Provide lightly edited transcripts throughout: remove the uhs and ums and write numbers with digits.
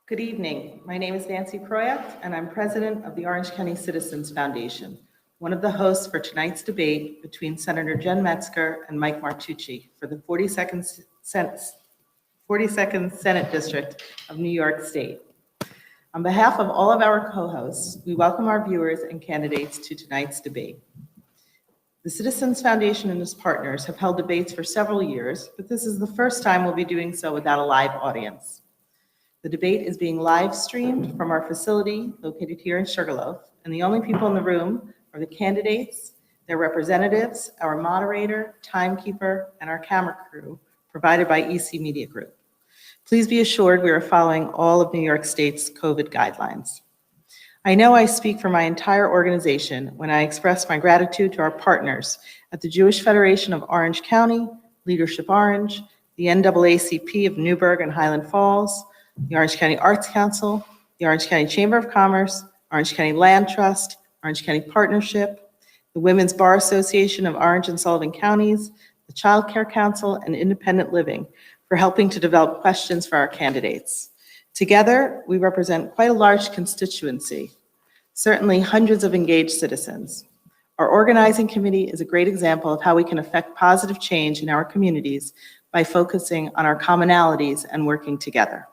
Good evening. My name is Nancy Proyact, and I'm president of the Orange County Citizens Foundation, one of the hosts for tonight's debate between Senator Jen Metzger and Mike Martucci for the 42nd Senate District of New York State. On behalf of all of our co-hosts, we welcome our viewers and candidates to tonight's debate. The Citizens Foundation and its partners have held debates for several years, but this is the first time we'll be doing so without a live audience. The debate is being live streamed from our facility located here in Sugarloaf, and the only people in the room are the candidates, their representatives, our moderator, timekeeper, and our camera crew provided by EC Media Group. Please be assured we are following all of New York State's COVID guidelines. I know I speak for my entire organization when I express my gratitude to our partners at the Jewish Federation of Orange County, Leadership Orange, the NAACP of Newburgh and Highland Falls, the Orange County Arts Council, the Orange County Chamber of Commerce, Orange County Land Trust, Orange County Partnership, the Women's Bar Association of Orange and Sullivan Counties, the Child Care Council, and Independent Living for helping to develop questions for our candidates. Together, we represent quite a large constituency, certainly hundreds of engaged citizens. Our organizing committee is a great example of how we can affect positive change in our communities by focusing on our commonalities and working together.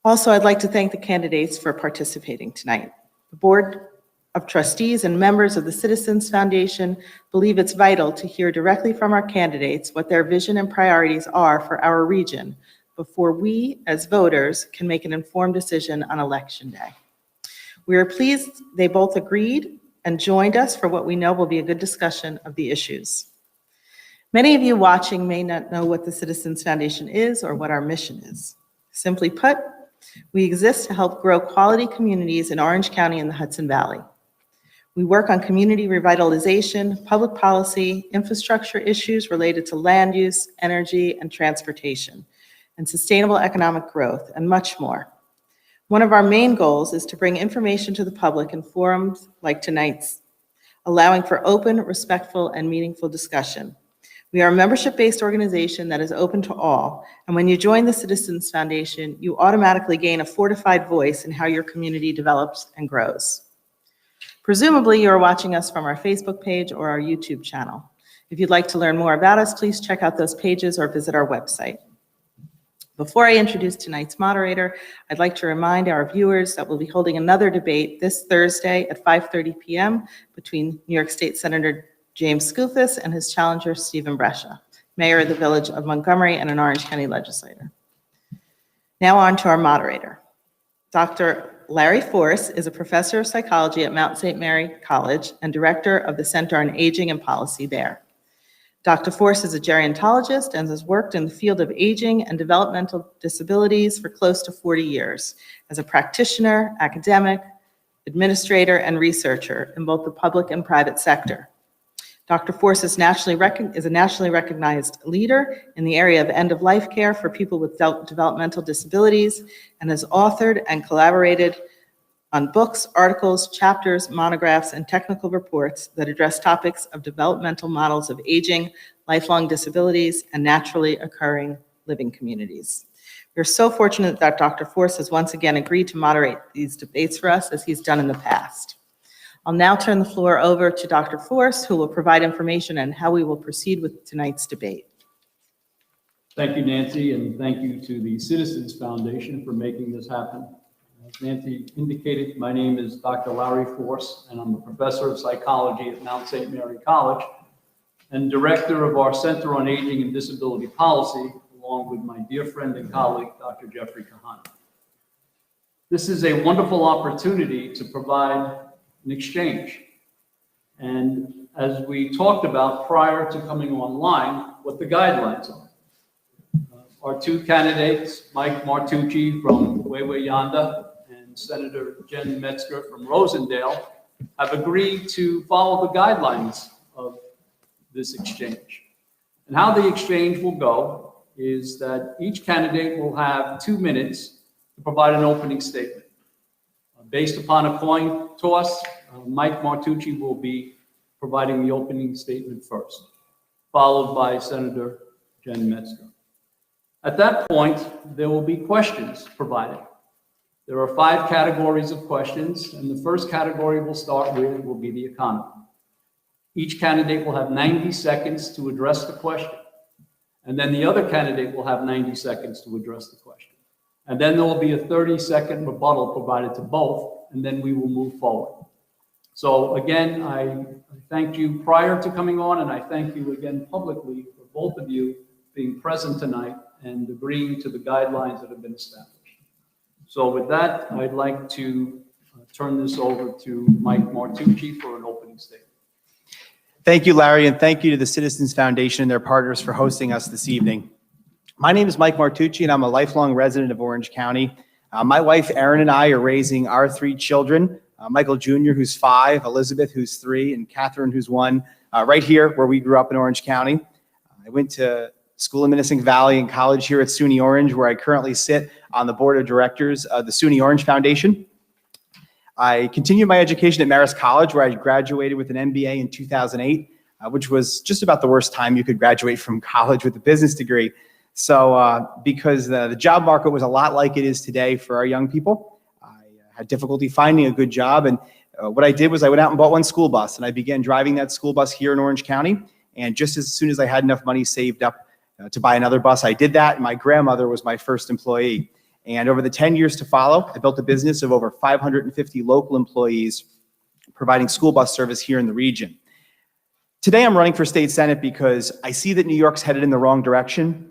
Also, I'd like to thank the candidates for participating tonight. The Board of Trustees and members of the Citizens Foundation believe it's vital to hear directly from our candidates what their vision and priorities are for our region before we, as voters, can make an informed decision on Election Day. We are pleased they both agreed and joined us for what we know will be a good discussion of the issues. Many of you watching may not know what the Citizens Foundation is or what our mission is. Simply put, we exist to help grow quality communities in Orange County and the Hudson Valley. We work on community revitalization, public policy, infrastructure issues related to land use, energy, and transportation, and sustainable economic growth, and much more. One of our main goals is to bring information to the public in forums like tonight's, allowing for open, respectful, and meaningful discussion. We are a membership-based organization that is open to all, and when you join the Citizens Foundation, you automatically gain a fortified voice in how your community develops and grows. Presumably, you are watching us from our Facebook page or our YouTube channel. If you'd like to learn more about us, please check out those pages or visit our website. Before I introduce tonight's moderator, I'd like to remind our viewers that we'll be holding another debate this Thursday at 5:30 p.m. between New York State Senator James Skoufis and his challenger, Stephen Brescia, mayor of the village of Montgomery and an Orange County legislator. Now on to our moderator. Dr. Larry Force is a professor of psychology at Mount St. Mary College and director of the Center on Aging and Policy there. Dr. Force is a gerontologist and has worked in the field of aging and developmental disabilities for close to 40 years as a practitioner, academic, administrator, and researcher in both the public and private sector. Dr. Force is a nationally recognized leader in the area of end-of-life care for people with developmental disabilities and has authored and collaborated on books, articles, chapters, monographs, and technical reports that address topics of developmental models of aging, lifelong disabilities, and naturally occurring living communities. We're so fortunate that Dr. Force has once again agreed to moderate these debates for us as he's done in the past. I'll now turn the floor over to Dr. Force, who will provide information on how we will proceed with tonight's debate. Thank you, Nancy, and thank you to the Citizens Foundation for making this happen. As Nancy indicated, my name is Dr. Larry Force, and I'm a professor of psychology at Mount St. Mary College and director of our Center on Aging and Disability Policy, along with my dear friend and colleague, Dr. Jeffrey Kahan. This is a wonderful opportunity to provide an exchange. And as we talked about prior to coming online, what the guidelines are. Our two candidates, Mike Martucci from way yonder and Senator Jen Metzger from Rosendale, have agreed to follow the guidelines of this exchange. And how the exchange will go is that each candidate will have 2 minutes to provide an opening statement. Based upon a coin toss, Mike Martucci will be providing the opening statement first, followed by Senator Jen Metzger. At that point, there will be questions provided. There are 5 categories of questions, and the first category we'll start with will be the economy. Each candidate will have 90 seconds to address the question, and then the other candidate will have 90 seconds to address the question. And then there will be a 30-second rebuttal provided to both, and then we will move forward. So again, I thank you prior to coming on, and I thank you again publicly for both of you being present tonight and agreeing to the guidelines that have been established. So with that, I'd like to turn this over to Mike Martucci for an opening statement. Thank you, Larry, and thank you to the Citizens Foundation and their partners for hosting us this evening. My name is Mike Martucci, and I'm a lifelong resident of Orange County. My wife, Erin, and I are raising our 3 children, Michael Jr., who's 5, Elizabeth, who's 3, and Catherine, who's 1, right here where we grew up in Orange County. I went to school in Minnesink Valley and college here at SUNY Orange, where I currently sit on the board of directors of the SUNY Orange Foundation. I continued my education at Marist College, where I graduated with an MBA in 2008, which was just about the worst time you could graduate from college with a business degree. So because the job market was a lot like it is today for our young people, I had difficulty finding a good job. And what I did was I went out and bought one school bus, and I began driving that school bus here in Orange County. And just as soon as I had enough money saved up to buy another bus, I did that. And my grandmother was my first employee. And over the 10 years to follow, I built a business of over 550 local employees providing school bus service here in the region. Today, I'm running for state senate because I see that New York's headed in the wrong direction.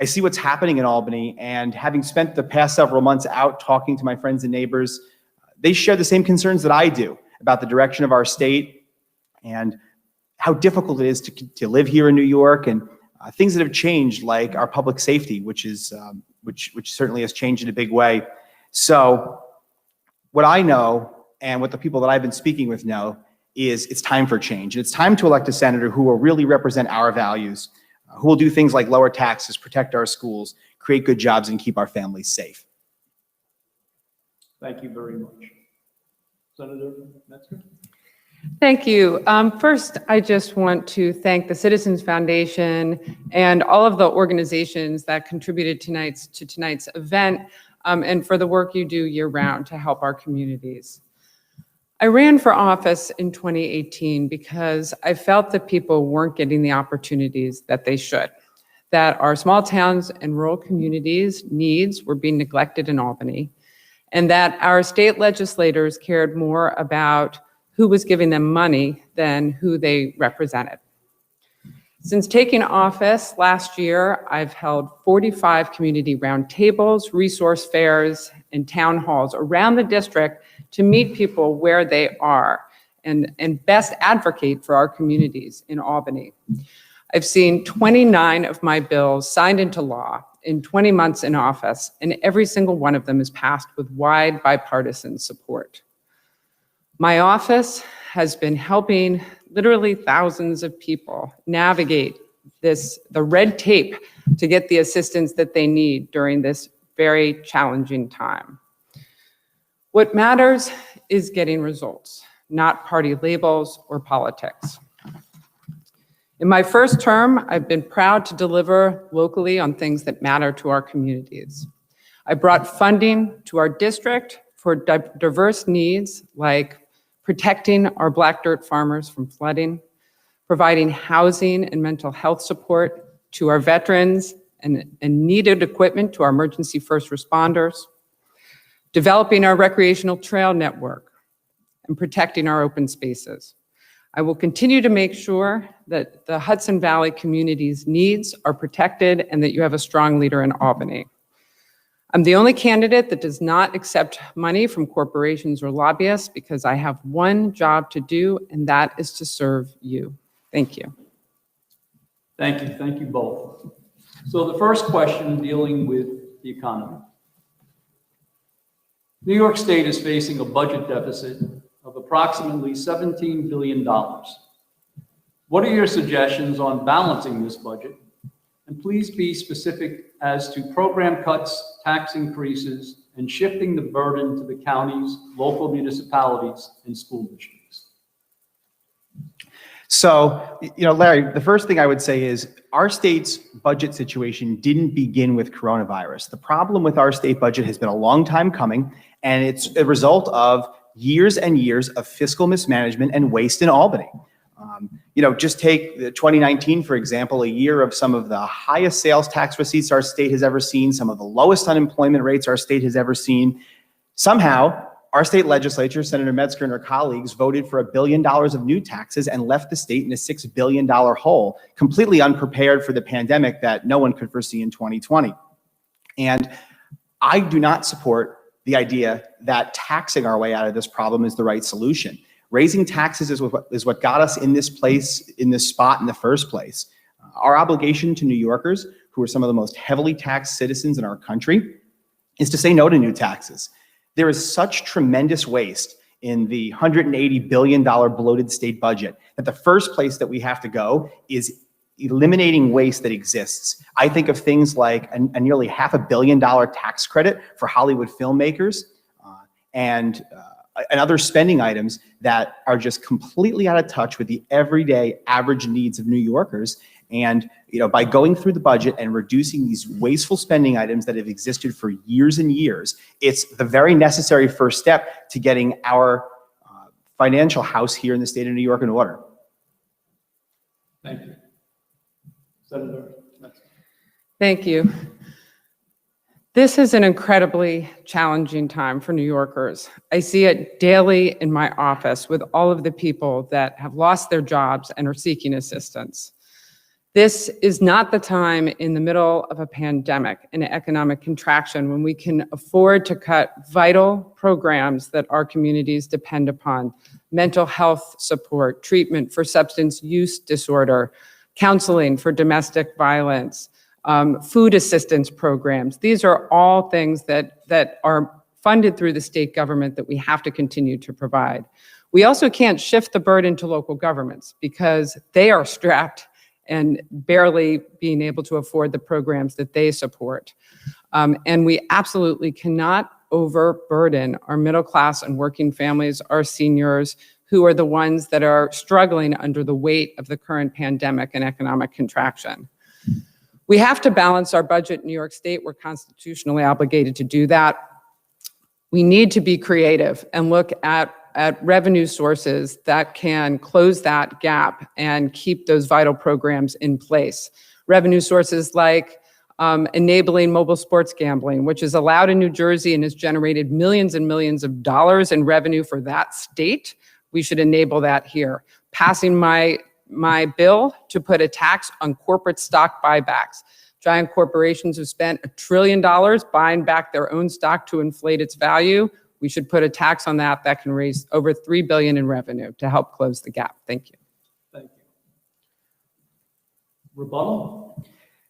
I see what's happening in Albany, and having spent the past several months out talking to my friends and neighbors, they share the same concerns that I do about the direction of our state and how difficult it is to live here in New York, and things that have changed, like our public safety, which certainly has changed in a big way. So what I know, and what the people that I've been speaking with know, is it's time for change. And it's time to elect a senator who will really represent our values, who will do things like lower taxes, protect our schools, create good jobs, and keep our families safe. Thank you very much. Senator Metzger? Thank you. First, I just want to thank the Citizens Foundation and all of the organizations that contributed to tonight's event, and for the work you do year-round to help our communities. I ran for office in 2018 because I felt that people weren't getting the opportunities that they should, that our small towns and rural communities' needs were being neglected in Albany, and that our state legislators cared more about who was giving them money than who they represented. Since taking office last year, I've held 45 community roundtables, resource fairs, and town halls around the district to meet people where they are and best advocate for our communities in Albany. I've seen 29 of my bills signed into law in 20 months in office, and every single one of them is passed with wide bipartisan support. My office has been helping literally thousands of people navigate the red tape to get the assistance that they need during this very challenging time. What matters is getting results, not party labels or politics. In my first term, I've been proud to deliver locally on things that matter to our communities. I brought funding to our district for diverse needs like protecting our black dirt farmers from flooding, providing housing and mental health support to our veterans and needed equipment to our emergency first responders, developing our recreational trail network, and protecting our open spaces. I will continue to make sure that the Hudson Valley community's needs are protected and that you have a strong leader in Albany. I'm the only candidate that does not accept money from corporations or lobbyists because I have one job to do, and that is to serve you. Thank you. Thank you. Thank you both. So the first question dealing with the economy. New York State is facing a budget deficit of approximately $17 billion. What are your suggestions on balancing this budget? And please be specific as to program cuts, tax increases, and shifting the burden to the counties, local municipalities, and school districts. So, Larry, the first thing I would say is our state's budget situation didn't begin with coronavirus. The problem with our state budget has been a long time coming, And it's a result of years and years of fiscal mismanagement and waste in Albany. Just take 2019, for example, a year of some of the highest sales tax receipts our state has ever seen, some of the lowest unemployment rates our state has ever seen. Somehow, our state legislature, Senator Metzger and her colleagues, voted for $1 billion of new taxes and left the state in a $6 billion hole, completely unprepared for the pandemic that no one could foresee in 2020. And I do not support the idea that taxing our way out of this problem is the right solution. Raising taxes is what got us in this place, in this spot in the first place. Our obligation to New Yorkers, who are some of the most heavily taxed citizens in our country, is to say no to new taxes. There is such tremendous waste in the $180 billion bloated state budget that the first place that we have to go is eliminating waste that exists. I think of things like a nearly $500 million tax credit for Hollywood filmmakers and other spending items that are just completely out of touch with the everyday average needs of New Yorkers. And by going through the budget and reducing these wasteful spending items that have existed for years and years, it's the very necessary first step to getting our financial house here in the state of New York in order. Thank you. Senator Metzger. Thank you. This is an incredibly challenging time for New Yorkers. I see it daily in my office with all of the people that have lost their jobs and are seeking assistance. This is not the time in the middle of a pandemic and economic contraction when we can afford to cut vital programs that our communities depend upon: mental health support, treatment for substance use disorder, counseling for domestic violence, food assistance programs. These are all things that are funded through the state government that we have to continue to provide. We also can't shift the burden to local governments because they are strapped and barely being able to afford the programs that they support. And we absolutely cannot overburden our middle class and working families, our seniors, who are the ones that are struggling under the weight of the current pandemic and economic contraction. We have to balance our budget in New York State. We're constitutionally obligated to do that. We need to be creative and look at revenue sources that can close that gap and keep those vital programs in place. Revenue sources like enabling mobile sports gambling, which is allowed in New Jersey and has generated millions and millions of dollars in revenue for that state. We should enable that here. Passing my bill to put a tax on corporate stock buybacks. Giant corporations have spent $1 trillion buying back their own stock to inflate its value. We should put a tax on that can raise over $3 billion in revenue to help close the gap. Thank you. Thank you. Rebuttal?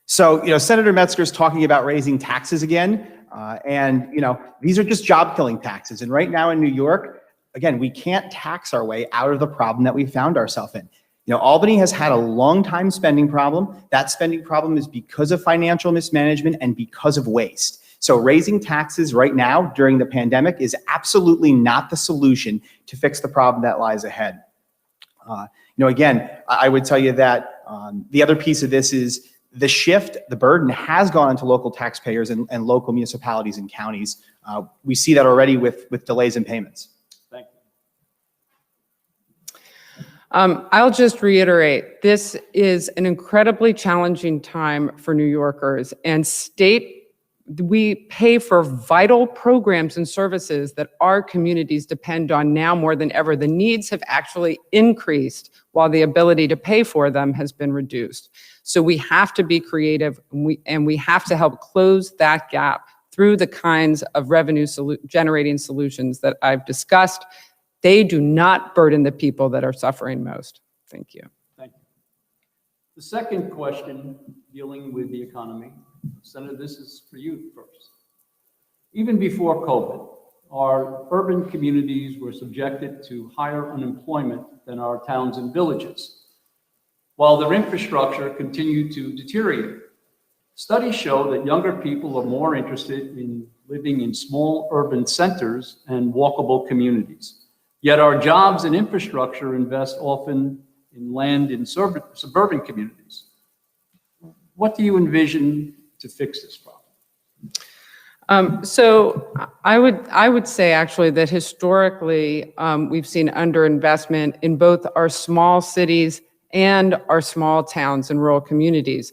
So, Senator Metzger's talking about raising taxes again. And these are just job-killing taxes. And right now in New York, again, we can't tax our way out of the problem that we found ourselves in. Albany has had a long time spending problem. That spending problem is because of financial mismanagement and because of waste. So raising taxes right now during the pandemic is absolutely not the solution to fix the problem that lies ahead. Again, I would tell you that the other piece of this is the shift, the burden has gone into local taxpayers and local municipalities and counties. We see that already with delays in payments. Thank you. I'll just reiterate, this is an incredibly challenging time for New Yorkers, and we pay for vital programs and services that our communities depend on now more than ever. The needs have actually increased while the ability to pay for them has been reduced. So we have to be creative, and we have to help close that gap through the kinds of revenue generating solutions that I've discussed. They do not burden the people that are suffering most. Thank you. Thank you. The second question dealing with the economy, Senator, this is for you first. Even before COVID, our urban communities were subjected to higher unemployment than our towns and villages, while their infrastructure continued to deteriorate. Studies show that younger people are more interested in living in small urban centers and walkable communities. Yet our jobs and infrastructure invest often in land in suburban communities. What do you envision to fix this problem? So I would say actually that historically, we've seen underinvestment in both our small cities and our small towns and rural communities.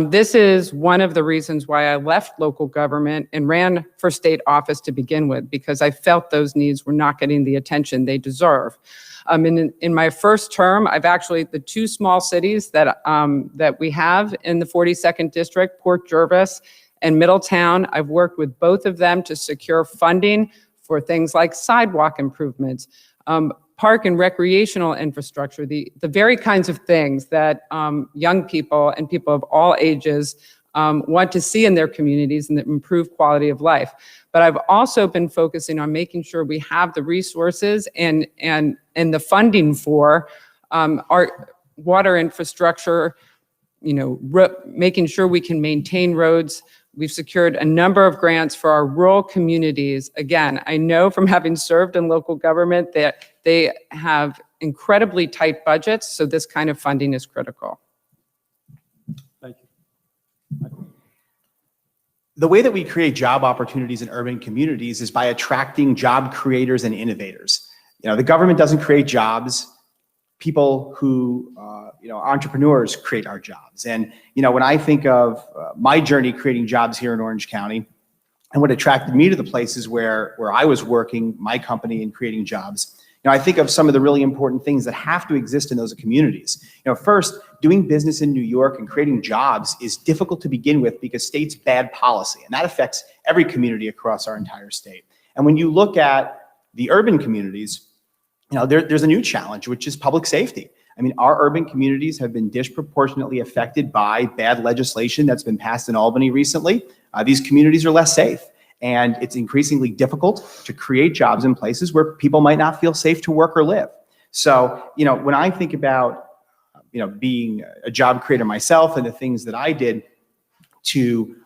This is one of the reasons why I left local government and ran for state office to begin with, because I felt those needs were not getting the attention they deserve. In my first term, I've actually, the two small cities that we have in the 42nd District, Port Jervis and Middletown, I've worked with both of them to secure funding for things like sidewalk improvements, park and recreational infrastructure, the very kinds of things that young people and people of all ages want to see in their communities and that improve quality of life. But I've also been focusing on making sure we have the resources and the funding for our water infrastructure, making sure we can maintain roads. We've secured a number of grants for our rural communities. Again, I know from having served in local government that they have incredibly tight budgets, so this kind of funding is critical. Thank you. Michael? The way that we create job opportunities in urban communities is by attracting job creators and innovators. The government doesn't create jobs. People who, entrepreneurs create our jobs. And, when I think of my journey creating jobs here in Orange County and what attracted me to the places where I was working, my company, and creating jobs, I think of some of the really important things that have to exist in those communities. First, doing business in New York and creating jobs is difficult to begin with because state's bad policy, and that affects every community across our entire state. And when you look at the urban communities, there's a new challenge, which is public safety. Our urban communities have been disproportionately affected by bad legislation that's been passed in Albany recently. These communities are less safe, and it's increasingly difficult to create jobs in places where people might not feel safe to work or live. So, when I think about, being a job creator myself and the things that I did to,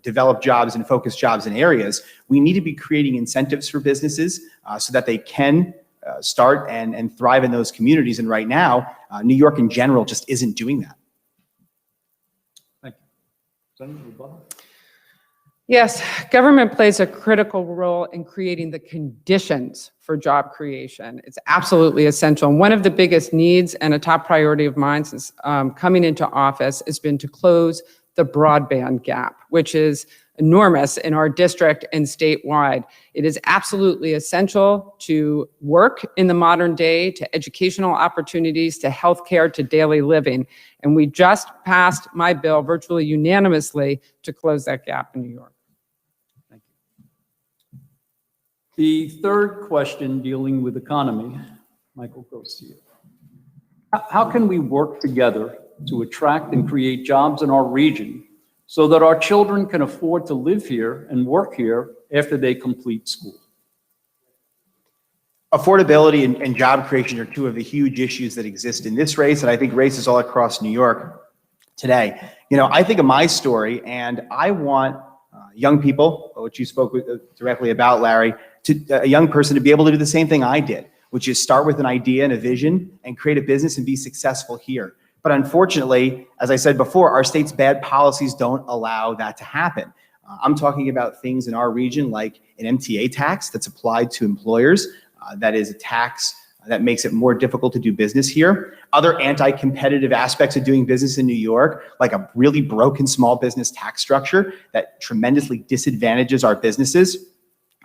develop jobs and focus jobs in areas, we need to be creating incentives for businesses so that they can start and thrive in those communities. And right now, New York in general just isn't doing that. Thank you. Senator Rebuttal? Yes, government plays a critical role in creating the conditions for job creation. It's absolutely essential. And one of the biggest needs and a top priority of mine since coming into office has been to close the broadband gap, which is enormous in our district and statewide. It is absolutely essential to work in the modern day, to educational opportunities, to healthcare, to daily living. And we just passed my bill virtually unanimously to close that gap in New York. Thank you. The third question dealing with economy, Michael, goes to you. How can we work together to attract and create jobs in our region so that our children can afford to live here and work here after they complete school? Affordability and job creation are two of the huge issues that exist in this race, and I think races all across New York today. I think of my story, and I want young people, which you spoke directly about, Larry, a young person to be able to do the same thing I did, which is start with an idea and a vision and create a business and be successful here. But unfortunately, as I said before, our state's bad policies don't allow that to happen. I'm talking about things in our region like an MTA tax that's applied to employers. That is a tax that makes it more difficult to do business here. Other anti-competitive aspects of doing business in New York, like a really broken small business tax structure that tremendously disadvantages our businesses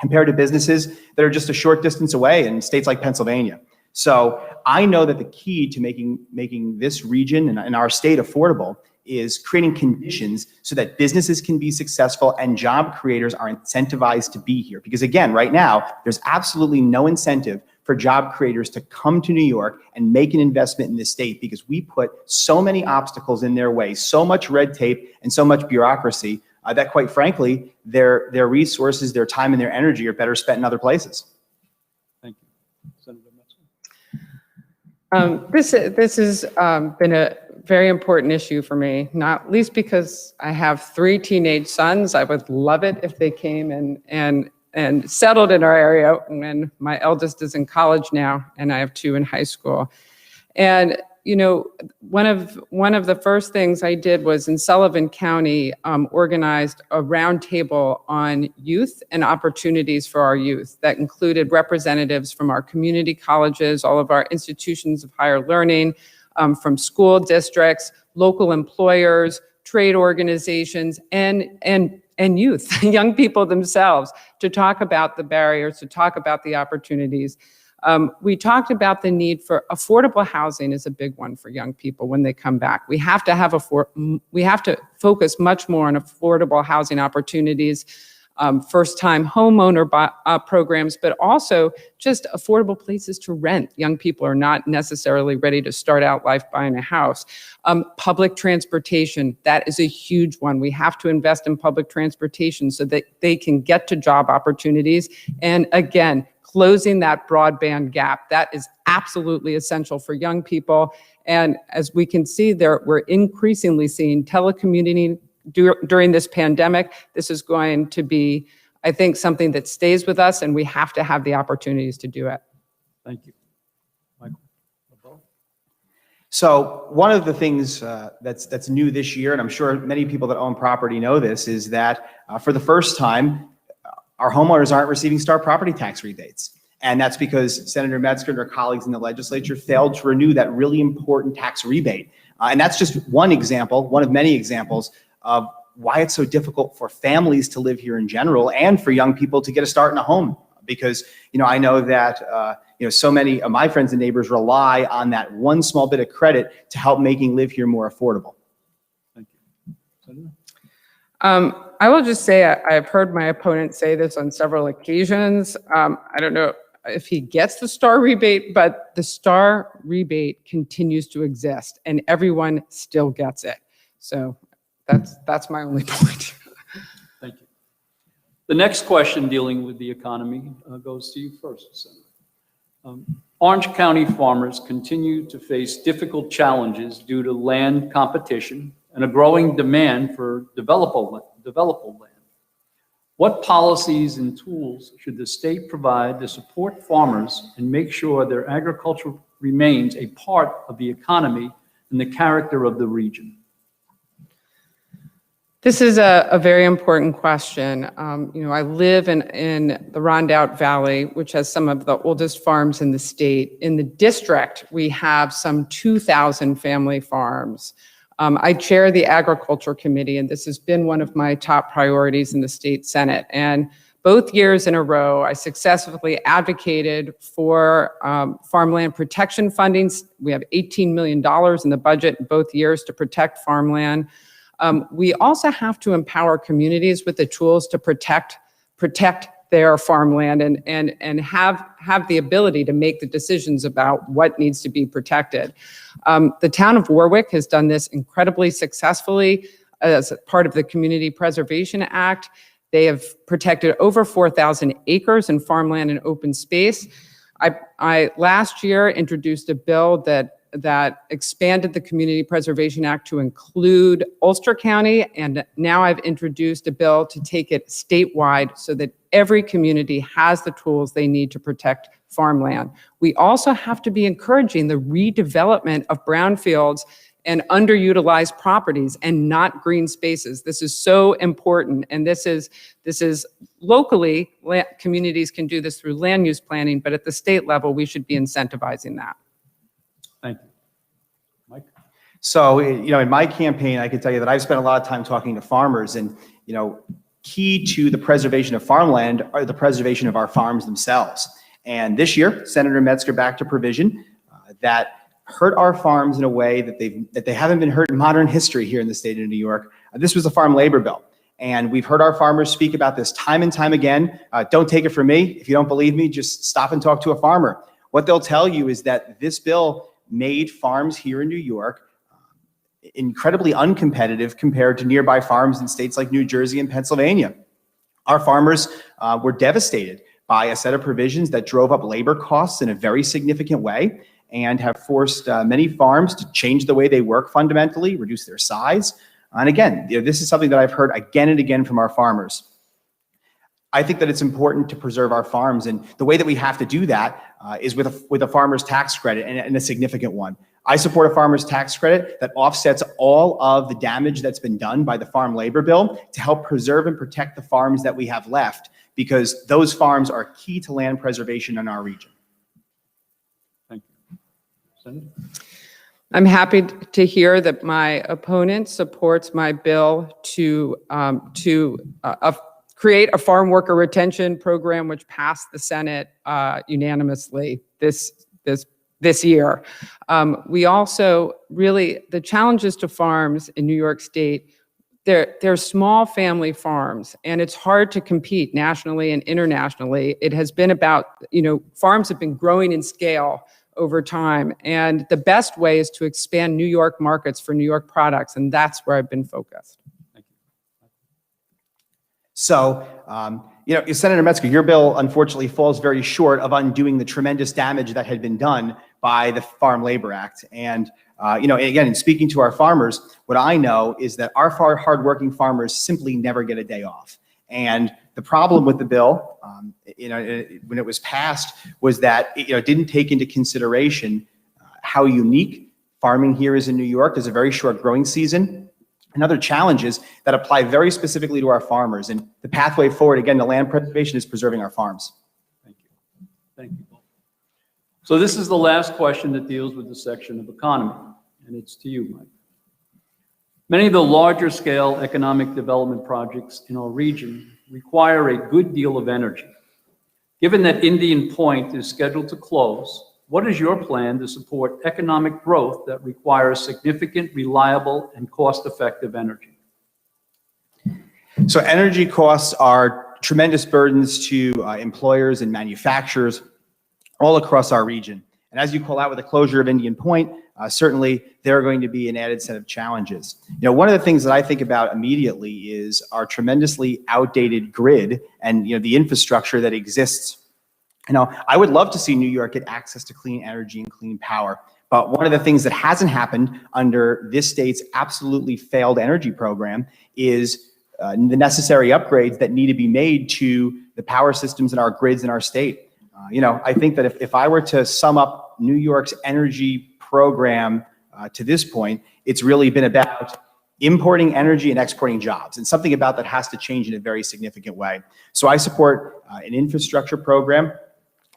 compared to businesses that are just a short distance away in states like Pennsylvania. So I know that the key to making this region and our state affordable is creating conditions so that businesses can be successful and job creators are incentivized to be here. Because again, right now, there's absolutely no incentive for job creators to come to New York and make an investment in this state because we put so many obstacles in their way, so much red tape and so much bureaucracy that quite frankly, their resources, their time and their energy are better spent in other places. Thank you. Senator Metzger. This has been a very important issue for me, not least because I have 3 teenage sons. I would love it if they came and settled in our area when my eldest is in college now, and I have 2 in high school. And one of the first things I did was in Sullivan County, organized a roundtable on youth and opportunities for our youth that included representatives from our community colleges, all of our institutions of higher learning, from school districts, local employers, trade organizations, and youth, young people themselves, to talk about the barriers, to talk about the opportunities. We talked about the need for affordable housing is a big one for young people when they come back. We have to focus much more on affordable housing opportunities, first-time homeowner programs, but also just affordable places to rent. Young people are not necessarily ready to start out life buying a house. Public transportation, that is a huge one. We have to invest in public transportation so that they can get to job opportunities. And again, closing that broadband gap, that is absolutely essential for young people. And as we can see there, we're increasingly seeing telecommuting during this pandemic. This is going to be, I think, something that stays with us, and we have to have the opportunities to do it. Thank you. Michael? So one of the things that's new this year, and I'm sure many people that own property know this, is that for the first time, our homeowners aren't receiving star property tax rebates. And that's because Senator Metzger and her colleagues in the legislature failed to renew that really important tax rebate. And that's just one example, one of many examples of why it's so difficult for families to live here in general and for young people to get a start in a home. Because, I know that, so many of my friends and neighbors rely on that one small bit of credit to help making live here more affordable. Thank you. Senator? I will just say I've heard my opponent say this on several occasions. I don't know if he gets the star rebate, but the star rebate continues to exist and everyone still gets it. So that's my only point. Thank you. The next question dealing with the economy goes to you first, Senator. Orange County farmers continue to face difficult challenges due to land competition and a growing demand for developable land. What policies and tools should the state provide to support farmers and make sure their agriculture remains a part of the economy and the character of the region? This is a very important question. I live in the Rondout Valley, which has some of the oldest farms in the state. In the district, we have some 2,000 family farms. I chair the Agriculture Committee, and this has been one of my top priorities in the state Senate. And both years in a row, I successfully advocated for farmland protection funding. We have $18 million in the budget in both years to protect farmland. We also have to empower communities with the tools to protect their farmland and have the ability to make the decisions about what needs to be protected. The town of Warwick has done this incredibly successfully as part of the Community Preservation Act. They have protected over 4,000 acres in farmland and open space. I last year introduced a bill that expanded the Community Preservation Act to include Ulster County, and now I've introduced a bill to take it statewide so that every community has the tools they need to protect farmland. We also have to be encouraging the redevelopment of brownfields and underutilized properties and not green spaces. This is so important, and this is locally, communities can do this through land use planning, but at the state level, we should be incentivizing that. Thank you. Mike? So, in my campaign, I can tell you that I've spent a lot of time talking to farmers, and, key to the preservation of farmland are the preservation of our farms themselves. And this year, Senator Metzger backed a provision that hurt our farms in a way that they haven't been hurt in modern history here in the state of New York. This was a farm labor bill. And we've heard our farmers speak about this time and time again. Don't take it from me. If you don't believe me, just stop and talk to a farmer. What they'll tell you is that this bill made farms here in New York incredibly uncompetitive compared to nearby farms in states like New Jersey and Pennsylvania. Our farmers were devastated by a set of provisions that drove up labor costs in a very significant way and have forced many farms to change the way they work fundamentally, reduce their size. And again, this is something that I've heard again and again from our farmers. I think that it's important to preserve our farms, and the way that we have to do that is with a farmer's tax credit, and a significant one. I support a farmer's tax credit that offsets all of the damage that's been done by the farm labor bill to help preserve and protect the farms that we have left, because those farms are key to land preservation in our region. Thank you. Senator? I'm happy to hear that my opponent supports my bill to create a farm worker retention program, which passed the Senate unanimously this year. We also the challenges to farms in New York State, they're small family farms, and it's hard to compete nationally and internationally. It has been about, farms have been growing in scale over time, and the best way is to expand New York markets for New York products, and that's where I've been focused. Thank you. So, Senator Metzger, your bill unfortunately falls very short of undoing the tremendous damage that had been done by the Farm Labor Act. And, again, in speaking to our farmers, what I know is that our hardworking farmers simply never get a day off. And the problem with the bill, when it was passed, was that it didn't take into consideration how unique farming here is in New York. There's a very short growing season and other challenges that apply very specifically to our farmers. And the pathway forward, again, to land preservation is preserving our farms. Thank you. Thank you both. So this is the last question that deals with the section of economy, and it's to you, Mike. Many of the larger scale economic development projects in our region require a good deal of energy. Given that Indian Point is scheduled to close, what is your plan to support economic growth that requires significant, reliable, and cost-effective energy? So energy costs are tremendous burdens to employers and manufacturers all across our region. And as you call out with the closure of Indian Point, certainly there are going to be an added set of challenges. One of the things that I think about immediately is our tremendously outdated grid and the infrastructure that exists. I would love to see New York get access to clean energy and clean power. But one of the things that hasn't happened under this state's absolutely failed energy program is the necessary upgrades that need to be made to the power systems in our grids in our state. I think that if I were to sum up New York's energy program to this point, it's really been about importing energy and exporting jobs, and something about that has to change in a very significant way. So I support an infrastructure program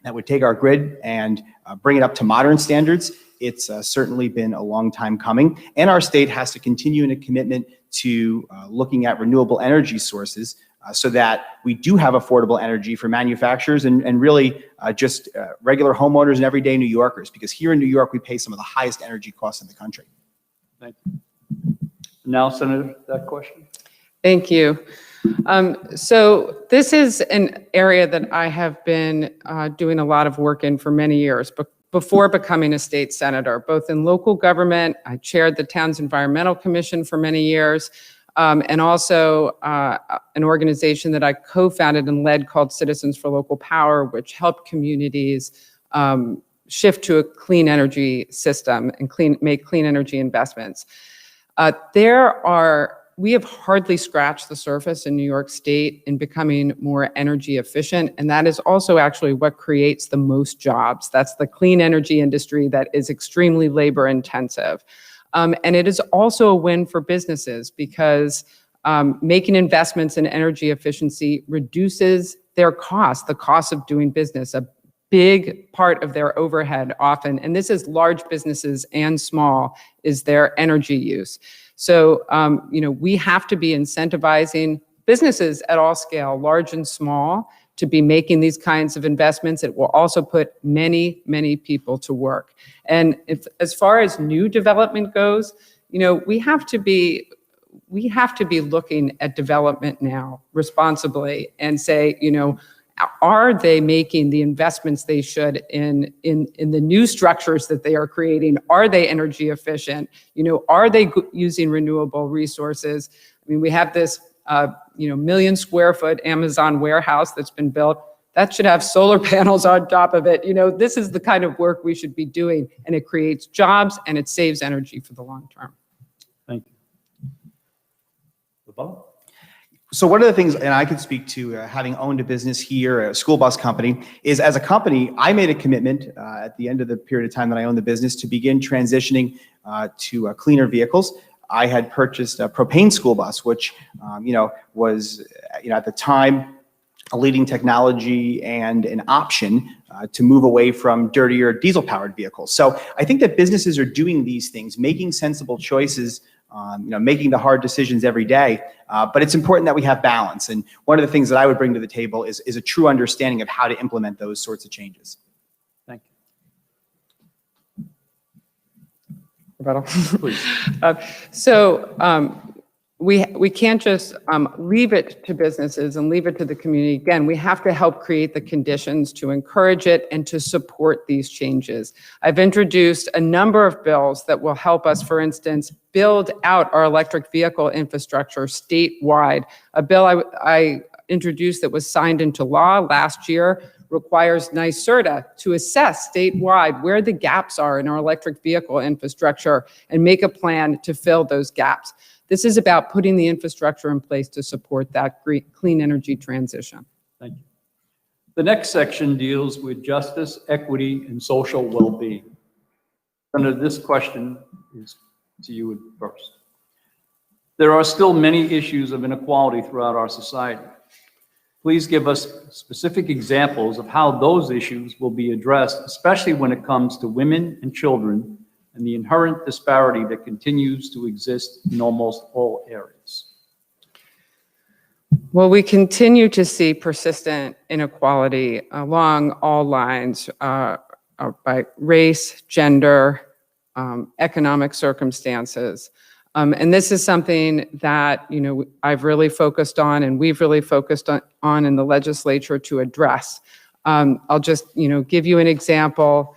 that would take our grid and bring it up to modern standards. It's certainly been a long time coming, and our state has to continue in a commitment to looking at renewable energy sources so that we do have affordable energy for manufacturers and really just regular homeowners and everyday New Yorkers, because here in New York, we pay some of the highest energy costs in the country. Thank you. Now, Senator, that question. Thank you. So this is an area that I have been doing a lot of work in for many years, but before becoming a state senator, both in local government. I chaired the town's environmental commission for many years, and also an organization that I co-founded and led called Citizens for Local Power, which helped communities shift to a clean energy system and make clean energy investments. We have hardly scratched the surface in New York State in becoming more energy efficient, and that is also actually what creates the most jobs. That's the clean energy industry that is extremely labor intensive. And it is also a win for businesses because making investments in energy efficiency reduces their costs, the cost of doing business, a big part of their overhead often, and this is large businesses and small, is their energy use. So, we have to be incentivizing businesses at all scale, large and small, to be making these kinds of investments. It will also put many, many people to work. And as far as new development goes, we have to be looking at development now responsibly and say, are they making the investments they should in the new structures that they are creating? Are they energy efficient? Are they using renewable resources? I mean, we have this, 1 million square foot Amazon warehouse that's been built. That should have solar panels on top of it. This is the kind of work we should be doing, and it creates jobs and it saves energy for the long term. Thank you. Rebuttal? So one of the things, and I could speak to having owned a business here, a school bus company, is as a company, I made a commitment at the end of the period of time that I owned the business to begin transitioning to cleaner vehicles. I had purchased a propane school bus, which, was, at the time, a leading technology and an option to move away from dirtier diesel-powered vehicles. So I think that businesses are doing these things, making sensible choices, making the hard decisions every day. But it's important that we have balance. And one of the things that I would bring to the table is a true understanding of how to implement those sorts of changes. Thank you. Rebuttal. Please. We can't just leave it to businesses and leave it to the community. Again, we have to help create the conditions to encourage it and to support these changes. I've introduced a number of bills that will help us, for instance, build out our electric vehicle infrastructure statewide. A bill I introduced that was signed into law last year requires NYSERDA to assess statewide where the gaps are in our electric vehicle infrastructure and make a plan to fill those gaps. This is about putting the infrastructure in place to support that clean energy transition. Thank you. The next section deals with justice, equity, and social well-being. Senator, this question is to you first. There are still many issues of inequality throughout our society. Please give us specific examples of how those issues will be addressed, especially when it comes to women and children and the inherent disparity that continues to exist in almost all areas. Well, we continue to see persistent inequality along all lines by race, gender, economic circumstances. And this is something that, I've really focused on and we've really focused on in the legislature to address. I'll just, give you an example.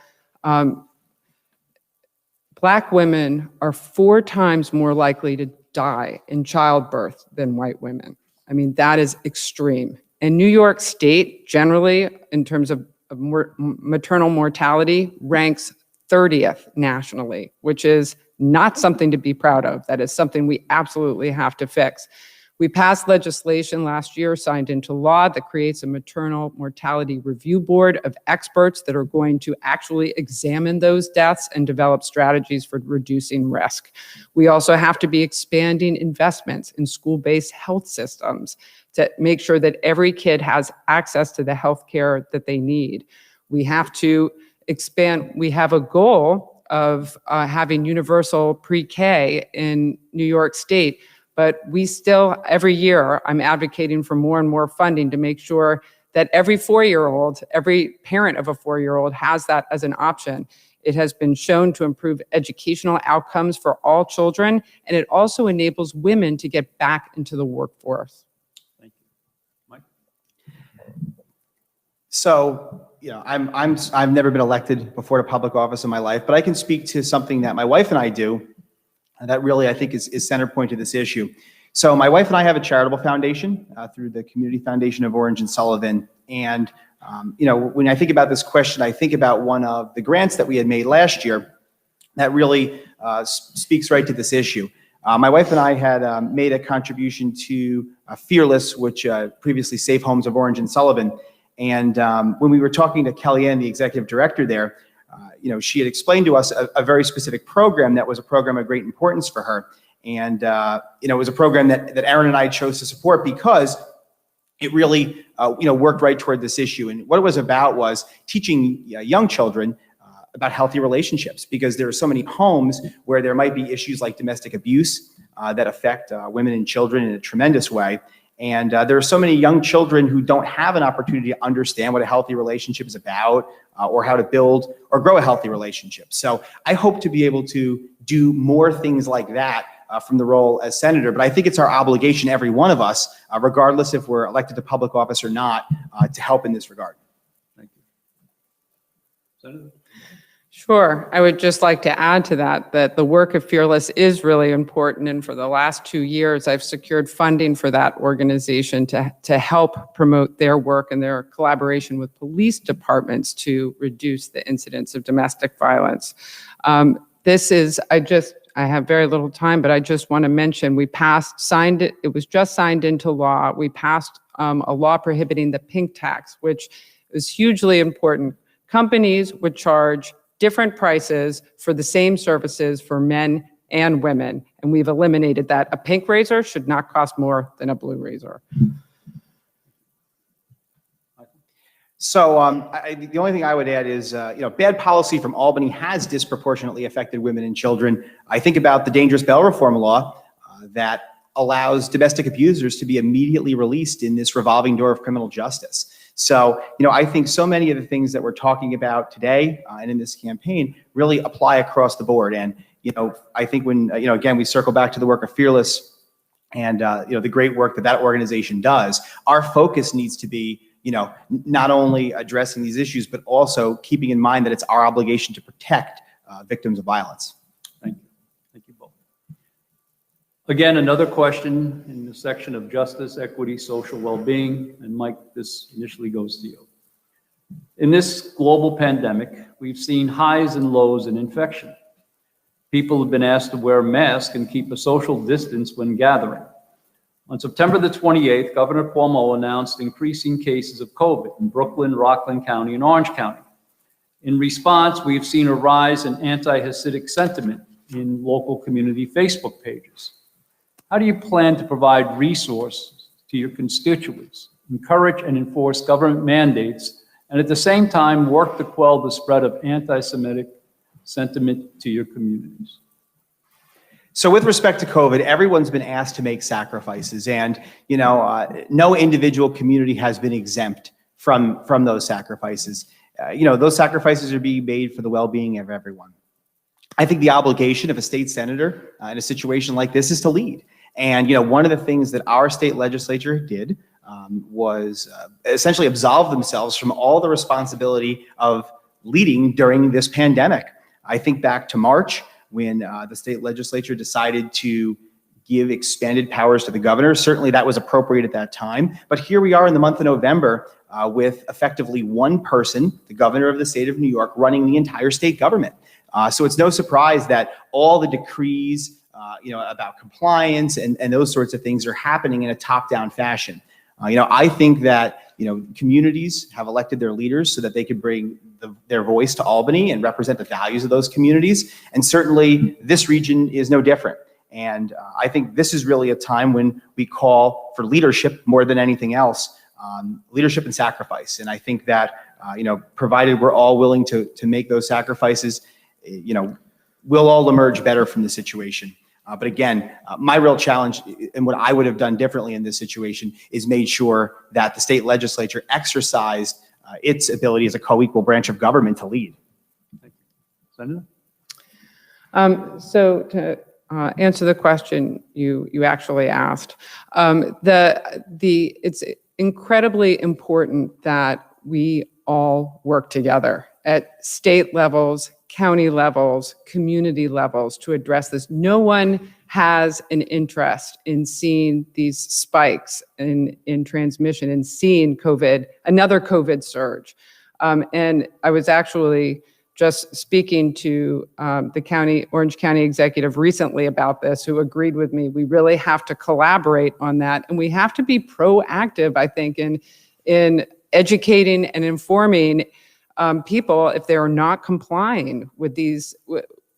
Black women are 4 times more likely to die in childbirth than white women. I mean, that is extreme. And New York State, generally, in terms of maternal mortality, ranks 30th nationally, which is not something to be proud of. That is something we absolutely have to fix. We passed legislation last year, signed into law, that creates a maternal mortality review board of experts that are going to actually examine those deaths and develop strategies for reducing risk. We also have to be expanding investments in school-based health systems to make sure that every kid has access to the health care that they need. We have to expand. We have a goal of having universal pre-K in New York State. But we still, every year, I'm advocating for more and more funding to make sure that every 4-year-old, every parent of a 4-year-old has that as an option. It has been shown to improve educational outcomes for all children, and it also enables women to get back into the workforce. Thank you. Mike? So, I've never been elected before to public office in my life, but I can speak to something that my wife and I do that really, I think, is center point to this issue. So my wife and I have a charitable foundation through the Community Foundation of Orange and Sullivan. And, when I think about this question, I think about one of the grants that we had made last year that really speaks right to this issue. My wife and I had made a contribution to Fearless, which previously Safe Homes of Orange and Sullivan. And when we were talking to Kellyanne, the executive director there, she had explained to us a very specific program that was a program of great importance for her. And, it was a program that Aaron and I chose to support because it really, worked right toward this issue. And what it was about was teaching young children about healthy relationships, because there are so many homes where there might be issues like domestic abuse that affect women and children in a tremendous way. And there are so many young children who don't have an opportunity to understand what a healthy relationship is about or how to build or grow a healthy relationship. So I hope to be able to do more things like that from the role as senator. But I think it's our obligation, every one of us, regardless if we're elected to public office or not, to help in this regard. Thank you. Senator? Sure. I would just like to add to that the work of Fearless is really important. And for the last 2 years, I've secured funding for that organization to help promote their work and their collaboration with police departments to reduce the incidence of domestic violence. I just I have very little time, but I just want to mention it was just signed into law. We passed a law prohibiting the pink tax, which is hugely important. Companies would charge different prices for the same services for men and women, and we've eliminated that. A pink razor should not cost more than a blue razor. So the only thing I would add is, bad policy from Albany has disproportionately affected women and children. I think about the dangerous bail reform law that allows domestic abusers to be immediately released in this revolving door of criminal justice. So, I think so many of the things that we're talking about today and in this campaign really apply across the board. And, I think when, again, we circle back to the work of Fearless and, the great work that organization does, our focus needs to be, not only addressing these issues, but also keeping in mind that it's our obligation to protect victims of violence. Thank you. Thank you both. Again, another question in the section of justice, equity, social well-being, and Mike, this initially goes to you. In this global pandemic, we've seen highs and lows in infection. People have been asked to wear masks and keep a social distance when gathering. On September the 28th, Governor Cuomo announced increasing cases of COVID in Brooklyn, Rockland County, and Orange County. In response, we've seen a rise in anti-Hasidic sentiment in local community Facebook pages. How do you plan to provide resources to your constituents, encourage and enforce government mandates, and at the same time work to quell the spread of anti-Semitic sentiment to your communities? So with respect to COVID, everyone's been asked to make sacrifices, and no individual community has been exempt from those sacrifices. Those sacrifices are being made for the well-being of everyone. I think the obligation of a state senator in a situation like this is to lead. And one of the things that our state legislature did was essentially absolve themselves from all the responsibility of leading during this pandemic. I think back to March, when the state legislature decided to give expanded powers to the governor. Certainly that was appropriate at that time. But here we are in the month of November with effectively one person, the governor of the state of New York, running the entire state government. So it's no surprise that all the decrees about compliance and those sorts of things are happening in a top-down fashion. I think that communities have elected their leaders so that they can bring their voice to Albany and represent the values of those communities. And certainly this region is no different. And I think this is really a time when we call for leadership more than anything else, leadership and sacrifice. And I think that, provided we're all willing to make those sacrifices, we'll all emerge better from the situation. But again, my real challenge and what I would have done differently in this situation is made sure that the state legislature exercised its ability as a co-equal branch of government to lead. Thank you. Senator? So to answer the question you actually asked, it's incredibly important that we all work together at state levels, county levels, community levels to address this. No one has an interest in seeing these spikes in transmission and seeing another COVID surge. And I was actually just speaking to the Orange County executive recently about this, who agreed with me. We really have to collaborate on that, and we have to be proactive, I think, in educating and informing people if they are not complying with these.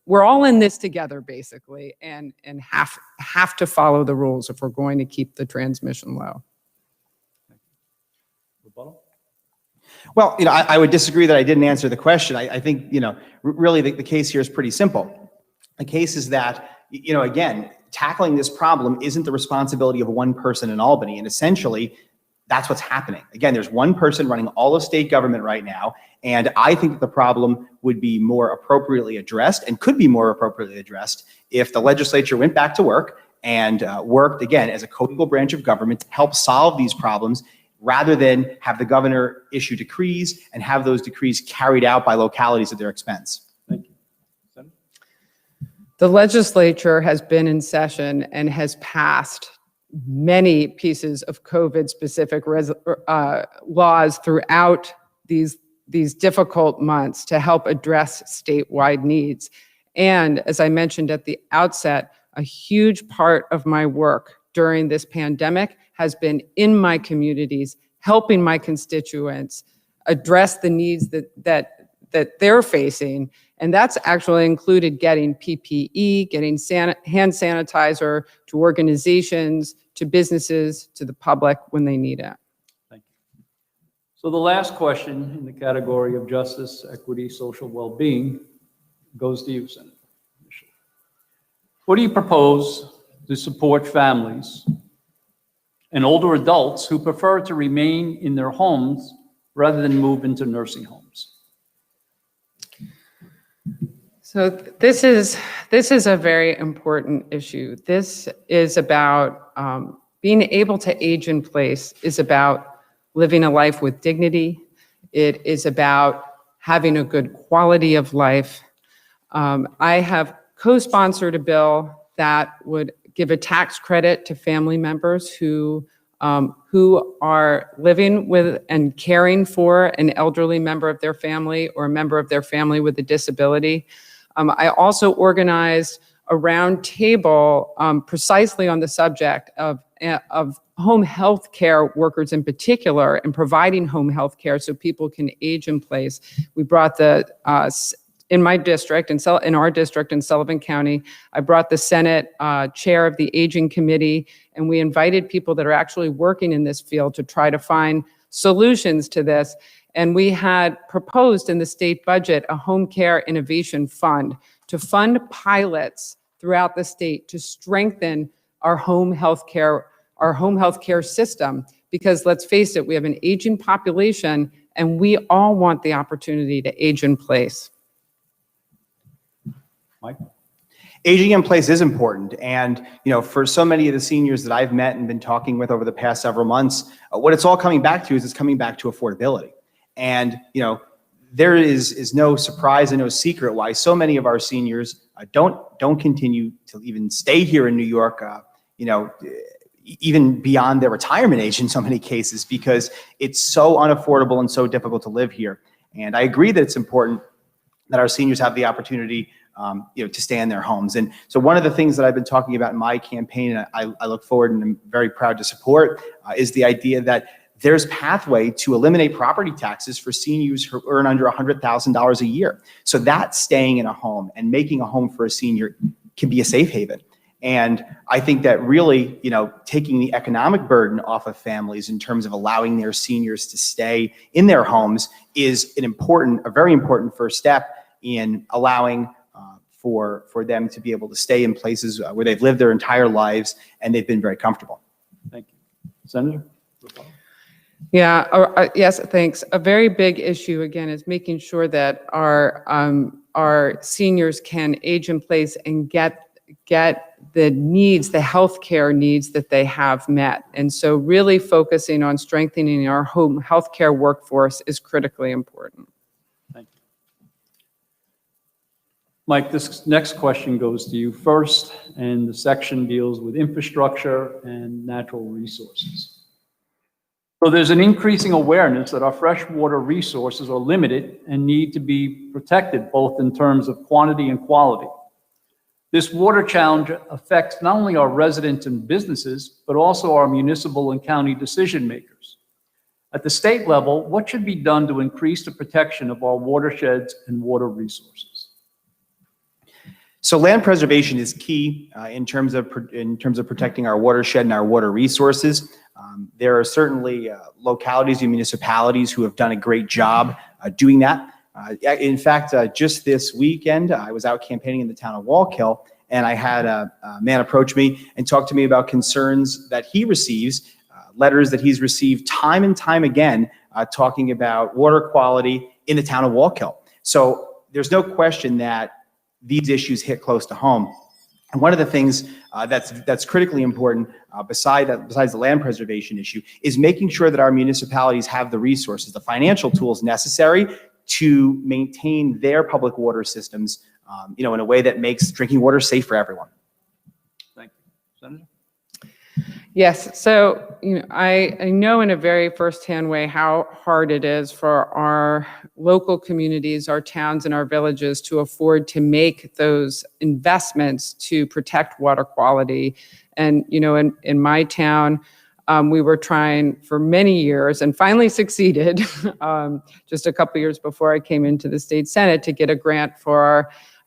We're all in this together, basically, and have to follow the rules if we're going to keep the transmission low. Rebuttal? Well, I would disagree that I didn't answer the question. I think, really the case here is pretty simple. The case is that, again, tackling this problem isn't the responsibility of one person in Albany, and essentially that's what's happening. Again, there's one person running all of state government right now, and I think that the problem would be more appropriately addressed and could be more appropriately addressed if the legislature went back to work and worked, again, as a co-equal branch of government to help solve these problems, rather than have the governor issue decrees and have those decrees carried out by localities at their expense. Thank you. Senator? The legislature has been in session and has passed many pieces of COVID-specific laws throughout these difficult months to help address statewide needs. And as I mentioned at the outset, a huge part of my work during this pandemic has been in my communities, helping my constituents address the needs that they're facing. And that's actually included getting PPE, getting hand sanitizer to organizations, to businesses, to the public when they need it. Thank you. So the last question in the category of justice, equity, social well-being goes to you, Senator. What do you propose to support families and older adults who prefer to remain in their homes rather than move into nursing homes? So this is a very important issue. This is about being able to age in place, is about living a life with dignity. It is about having a good quality of life. I have co-sponsored a bill that would give a tax credit to family members who are living with and caring for an elderly member of their family or a member of their family with a disability. I also organized a round table precisely on the subject of home health care workers in particular, and providing home health care so people can age in place. We brought in my district, in our district in Sullivan County, I brought the Senate chair of the Aging Committee, and we invited people that are actually working in this field to try to find solutions to this. And we had proposed in the state budget a home care innovation fund to fund pilots throughout the state to strengthen our home health care system. Because let's face it, we have an aging population and we all want the opportunity to age in place. Mike? Aging in place is important. And, for so many of the seniors that I've met and been talking with over the past several months, what it's all coming back to is it's coming back to affordability. And, there is no surprise and no secret why so many of our seniors don't continue to even stay here in New York, even beyond their retirement age in so many cases, because it's so unaffordable and so difficult to live here. And I agree that it's important that our seniors have the opportunity to stay in their homes. And so one of the things that I've been talking about in my campaign, and I look forward and I'm very proud to support, is the idea that there's pathway to eliminate property taxes for seniors who earn under $100,000 a year. So that staying in a home and making a home for a senior can be a safe haven. And I think that really, taking the economic burden off of families in terms of allowing their seniors to stay in their homes is a very important first step in allowing for them to be able to stay in places where they've lived their entire lives and they've been very comfortable. Thank you. Senator? Yeah, yes, thanks. A very big issue, again, is making sure that our seniors can age in place and get the needs, the healthcare needs that they have met. And so really focusing on strengthening our home healthcare workforce is critically important. Thank you. Mike, this next question goes to you first, and the section deals with infrastructure and natural resources. So there's an increasing awareness that our freshwater resources are limited and need to be protected, both in terms of quantity and quality. This water challenge affects not only our residents and businesses, but also our municipal and county decision makers. At the state level, what should be done to increase the protection of our watersheds and water resources? So land preservation is key in terms of protecting our watershed and our water resources. There are certainly localities and municipalities who have done a great job doing that. In fact, just this weekend, I was out campaigning in the town of Wallkill, and I had a man approach me and talk to me about concerns that he receives, letters that he's received time and time again, talking about water quality in the town of Wallkill. So there's no question that these issues hit close to home. And one of the things that's critically important, besides the land preservation issue, is making sure that our municipalities have the resources, the financial tools necessary to maintain their public water systems, in a way that makes drinking water safe for everyone. Thank you. Senator? Yes, so I know in a very firsthand way how hard it is for our local communities, our towns and our villages to afford to make those investments to protect water quality. And in my town, we were trying for many years and finally succeeded just a couple years before I came into the state Senate to get a grant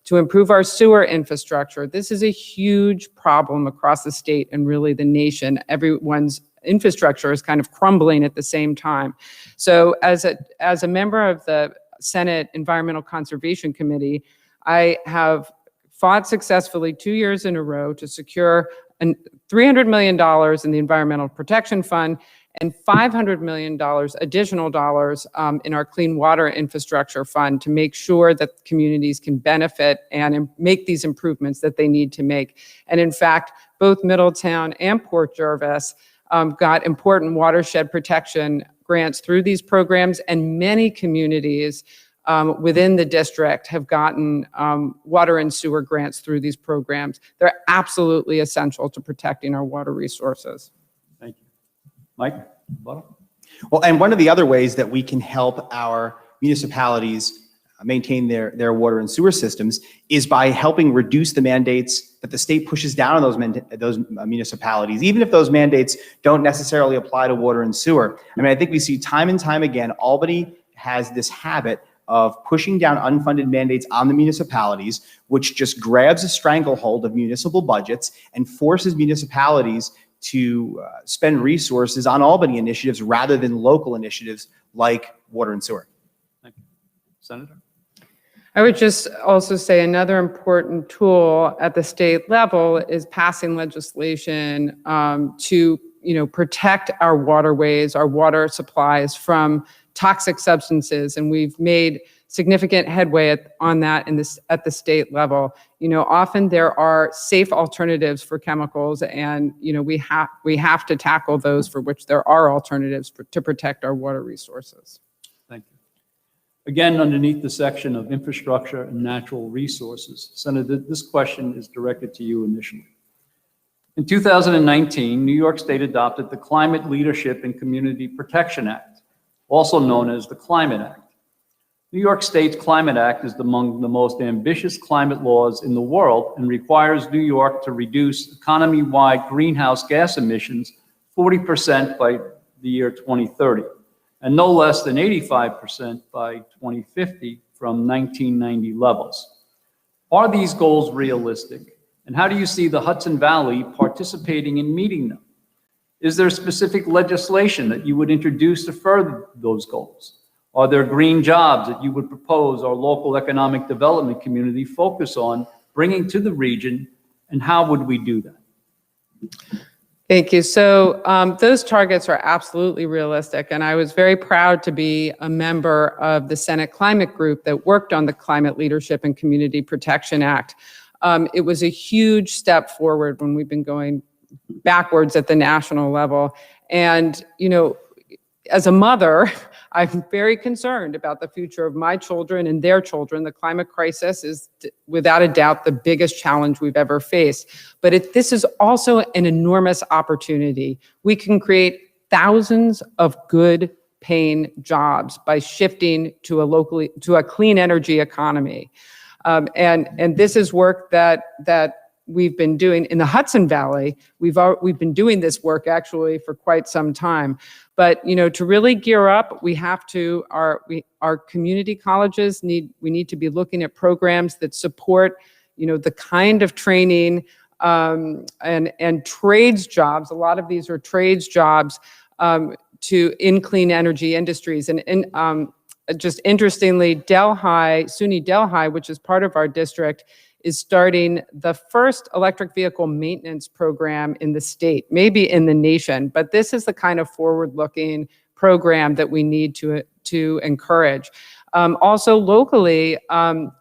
to improve our sewer infrastructure. This is a huge problem across the state and really the nation. Everyone's infrastructure is kind of crumbling at the same time. So as a member of the Senate Environmental Conservation Committee, I have fought successfully 2 years in a row to secure $300 million in the Environmental Protection Fund and $500 million additional dollars in our Clean Water Infrastructure Fund to make sure that communities can benefit and make these improvements that they need to make. And in fact, both Middletown and Port Jervis got important watershed protection grants through these programs, and many communities within the district have gotten water and sewer grants through these programs. They're absolutely essential to protecting our water resources. Thank you. Mike, rebuttal? Well, and one of the other ways that we can help our municipalities maintain their water and sewer systems is by helping reduce the mandates that the state pushes down on those municipalities, even if those mandates don't necessarily apply to water and sewer. I mean, I think we see time and time again, Albany has this habit of pushing down unfunded mandates on the municipalities, which just grabs a stranglehold of municipal budgets and forces municipalities to spend resources on Albany initiatives rather than local initiatives like water and sewer. Thank you. Senator? I would just also say another important tool at the state level is passing legislation to protect our waterways, our water supplies from toxic substances, and we've made significant headway on that at the state level. Often there are safe alternatives for chemicals, and we have to tackle those for which there are alternatives to protect our water resources. Thank you. Again, underneath the section of infrastructure and natural resources, Senator, this question is directed to you initially. In 2019, New York State adopted the Climate Leadership and Community Protection Act, also known as the Climate Act. New York State's Climate Act is among the most ambitious climate laws in the world and requires New York to reduce economy-wide greenhouse gas emissions 40% by the year 2030, and no less than 85% by 2050 from 1990 levels. Are these goals realistic? And how do you see the Hudson Valley participating in meeting them? Is there specific legislation that you would introduce to further those goals? Are there green jobs that you would propose our local economic development community focus on bringing to the region, and how would we do that? Thank you. So those targets are absolutely realistic, and I was very proud to be a member of the Senate Climate Group that worked on the Climate Leadership and Community Protection Act. It was a huge step forward when we've been going backwards at the national level. And, as a mother, I'm very concerned about the future of my children and their children. The climate crisis is without a doubt the biggest challenge we've ever faced. But this is also an enormous opportunity. We can create thousands of good paying jobs by shifting to a clean energy economy. And this is work that we've been doing in the Hudson Valley. We've been doing this work actually for quite some time. But to really gear up, we have to our community colleges we need to be looking at programs that support the kind of training and trades jobs. A lot of these are trades jobs in clean energy industries. And just interestingly, SUNY Delhi, which is part of our district, is starting the first electric vehicle maintenance program in the state, maybe in the nation. But this is the kind of forward-looking program that we need to encourage. Also locally,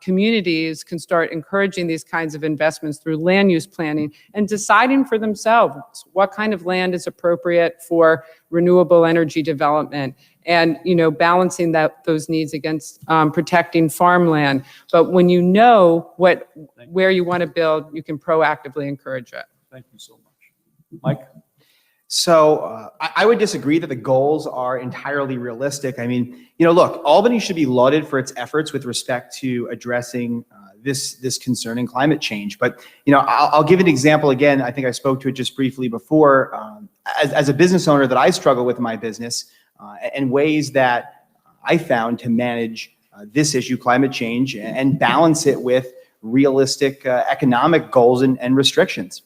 communities can start encouraging these kinds of investments through land use planning and deciding for themselves what kind of land is appropriate for renewable energy development, and balancing those needs against protecting farmland. But when you know where you want to build, you can proactively encourage it. Thank you so much. Mike? So I would disagree that the goals are entirely realistic. I mean, look, Albany should be lauded for its efforts with respect to addressing this concerning climate change. But, I'll give an example again. I think I spoke to it just briefly before. As a business owner that I struggle with in my business and ways that I found to manage this issue, climate change, and balance it with realistic economic goals and restrictions.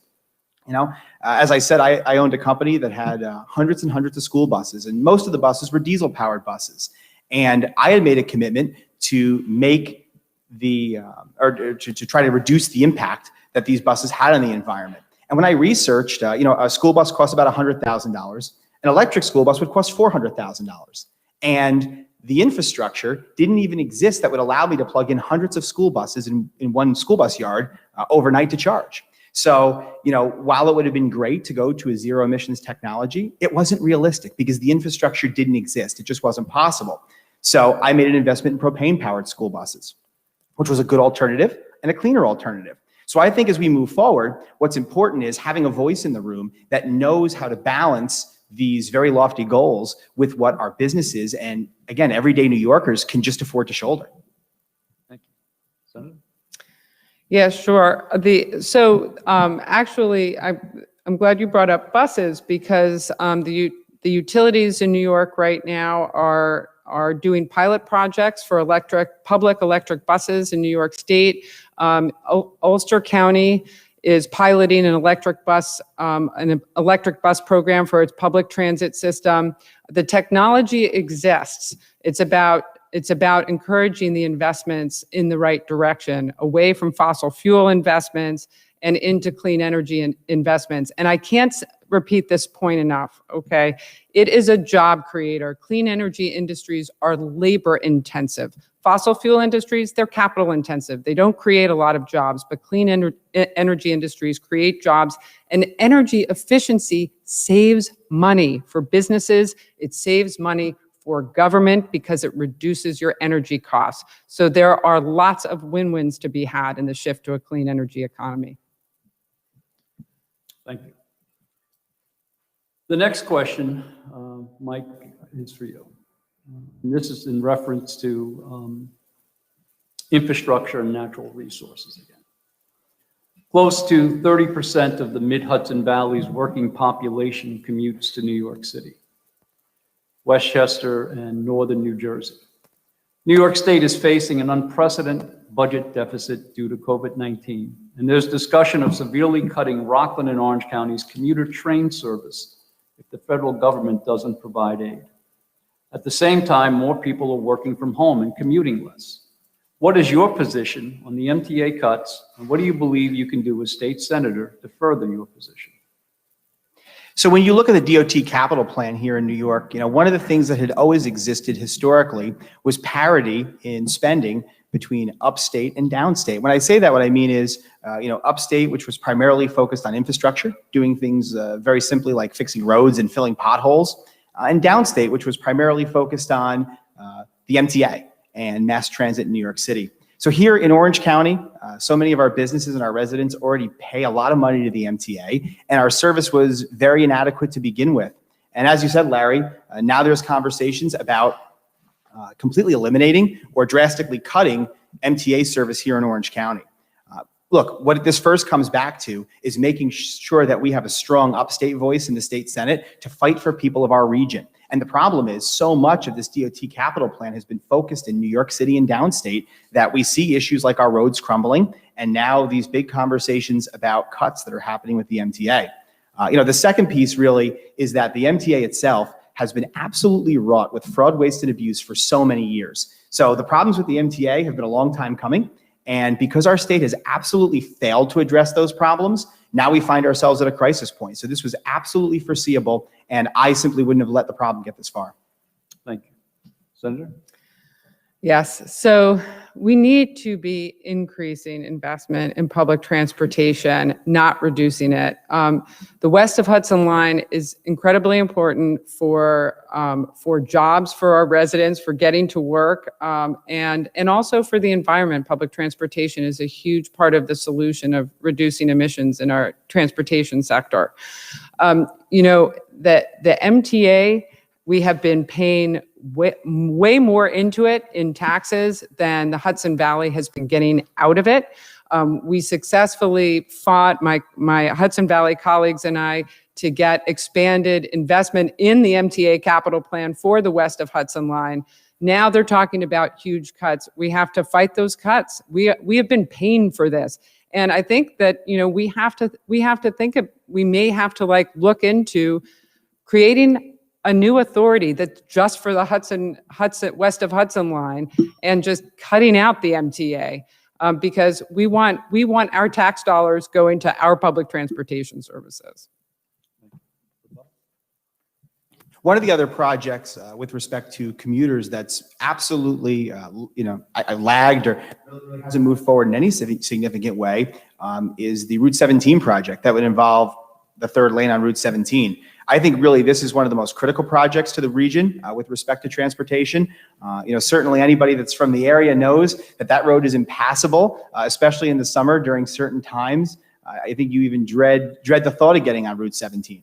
As I said, I owned a company that had hundreds and hundreds of school buses, and most of the buses were diesel-powered buses. And I had made a commitment to make to try to reduce the impact that these buses had on the environment. And when I researched, a school bus costs about $100,000. An electric school bus would cost $400,000. And the infrastructure didn't even exist that would allow me to plug in hundreds of school buses in one school bus yard overnight to charge. So, while it would have been great to go to a zero emissions technology, it wasn't realistic because the infrastructure didn't exist. It just wasn't possible. So I made an investment in propane powered school buses, which was a good alternative and a cleaner alternative. So I think as we move forward, what's important is having a voice in the room that knows how to balance these very lofty goals with what our businesses and, again, everyday New Yorkers can just afford to shoulder. Thank you. Senator? Yeah, sure. Actually, I'm glad you brought up buses because the utilities in New York right now are doing pilot projects for public electric buses in New York State. Ulster County is piloting an electric bus program for its public transit system. The technology exists. It's about encouraging the investments in the right direction, away from fossil fuel investments and into clean energy investments. And I can't repeat this point enough, okay? It is a job creator. Clean energy industries are labor intensive. Fossil fuel industries, they're capital intensive. They don't create a lot of jobs, but clean energy industries create jobs, and energy efficiency saves money for businesses. It saves money for government because it reduces your energy costs. So there are lots of win-wins to be had in the shift to a clean energy economy. Thank you. The next question, Mike, is for you. And this is in reference to infrastructure and natural resources again. Close to 30% of the Mid-Hudson Valley's working population commutes to New York City, Westchester, and northern New Jersey. New York State is facing an unprecedented budget deficit due to COVID-19, and there's discussion of severely cutting Rockland and Orange County's commuter train service if the federal government doesn't provide aid. At the same time, more people are working from home and commuting less. What is your position on the MTA cuts, and what do you believe you can do as state senator to further your position? So when you look at the DOT capital plan here in New York, one of the things that had always existed historically was parity in spending between upstate and downstate. When I say that, what I mean is, upstate, which was primarily focused on infrastructure, doing things very simply like fixing roads and filling potholes, and downstate, which was primarily focused on the MTA and mass transit in New York City. So here in Orange County, so many of our businesses and our residents already pay a lot of money to the MTA, and our service was very inadequate to begin with. And as you said, Larry, now there's conversations about completely eliminating or drastically cutting MTA service here in Orange County. Look, what this first comes back to is making sure that we have a strong upstate voice in the state Senate to fight for people of our region. And the problem is so much of this DOT capital plan has been focused in New York City and downstate that we see issues like our roads crumbling and now these big conversations about cuts that are happening with the MTA. The second piece really is that the MTA itself has been absolutely wrought with fraud, waste, and abuse for so many years. So the problems with the MTA have been a long time coming. And because our state has absolutely failed to address those problems, now we find ourselves at a crisis point. So this was absolutely foreseeable, and I simply wouldn't have let the problem get this far. Thank you. Senator? Yes. So we need to be increasing investment in public transportation, not reducing it. The West of Hudson line is incredibly important for jobs for our residents, for getting to work, and also for the environment. Public transportation is a huge part of the solution of reducing emissions in our transportation sector. The MTA, we have been paying way more into it in taxes than the Hudson Valley has been getting out of it. We successfully fought, my Hudson Valley colleagues and I, to get expanded investment in the MTA capital plan for the West of Hudson line. Now they're talking about huge cuts. We have to fight those cuts. We have been paying for this. And I think that, we may have to look into creating a new authority that's just for the Hudson West of Hudson line and just cutting out the MTA, because we want our tax dollars going to our public transportation services. One of the other projects with respect to commuters that's absolutely, lagged or hasn't moved forward in any significant way is the Route 17 project that would involve the third lane on Route 17. I think really this is one of the most critical projects to the region with respect to transportation. Certainly anybody that's from the area knows that road is impassable, especially in the summer during certain times. I think you even dread the thought of getting on Route 17.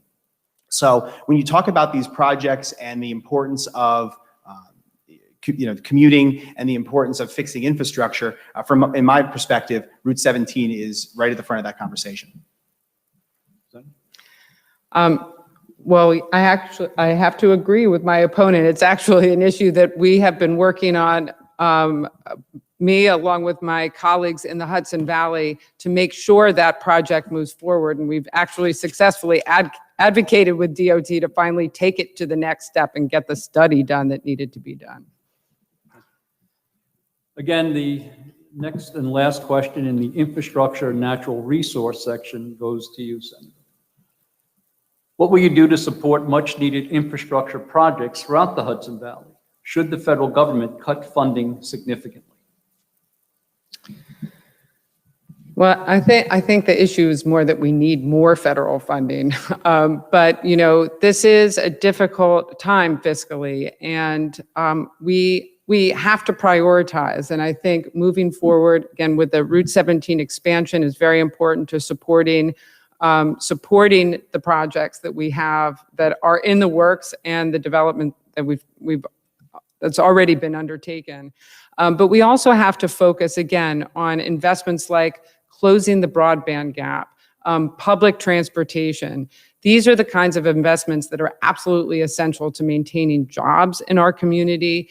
So when you talk about these projects and the importance of commuting and the importance of fixing infrastructure, in my perspective, Route 17 is right at the front of that conversation. Well, I have to agree with my opponent. It's actually an issue that we have been working on, me along with my colleagues in the Hudson Valley, to make sure that project moves forward. And we've actually successfully advocated with DOT to finally take it to the next step and get the study done that needed to be done. Again, the next and last question in the infrastructure and natural resource section goes to you, Senator. What will you do to support much needed infrastructure projects throughout the Hudson Valley should the federal government cut funding significantly? Well, I think the issue is more that we need more federal funding. But, this is a difficult time fiscally, and we have to prioritize. And I think moving forward, again, with the Route 17 expansion is very important to supporting the projects that we have that are in the works and the development that that's already been undertaken. But we also have to focus again on investments like closing the broadband gap, public transportation. These are the kinds of investments that are absolutely essential to maintaining jobs in our community,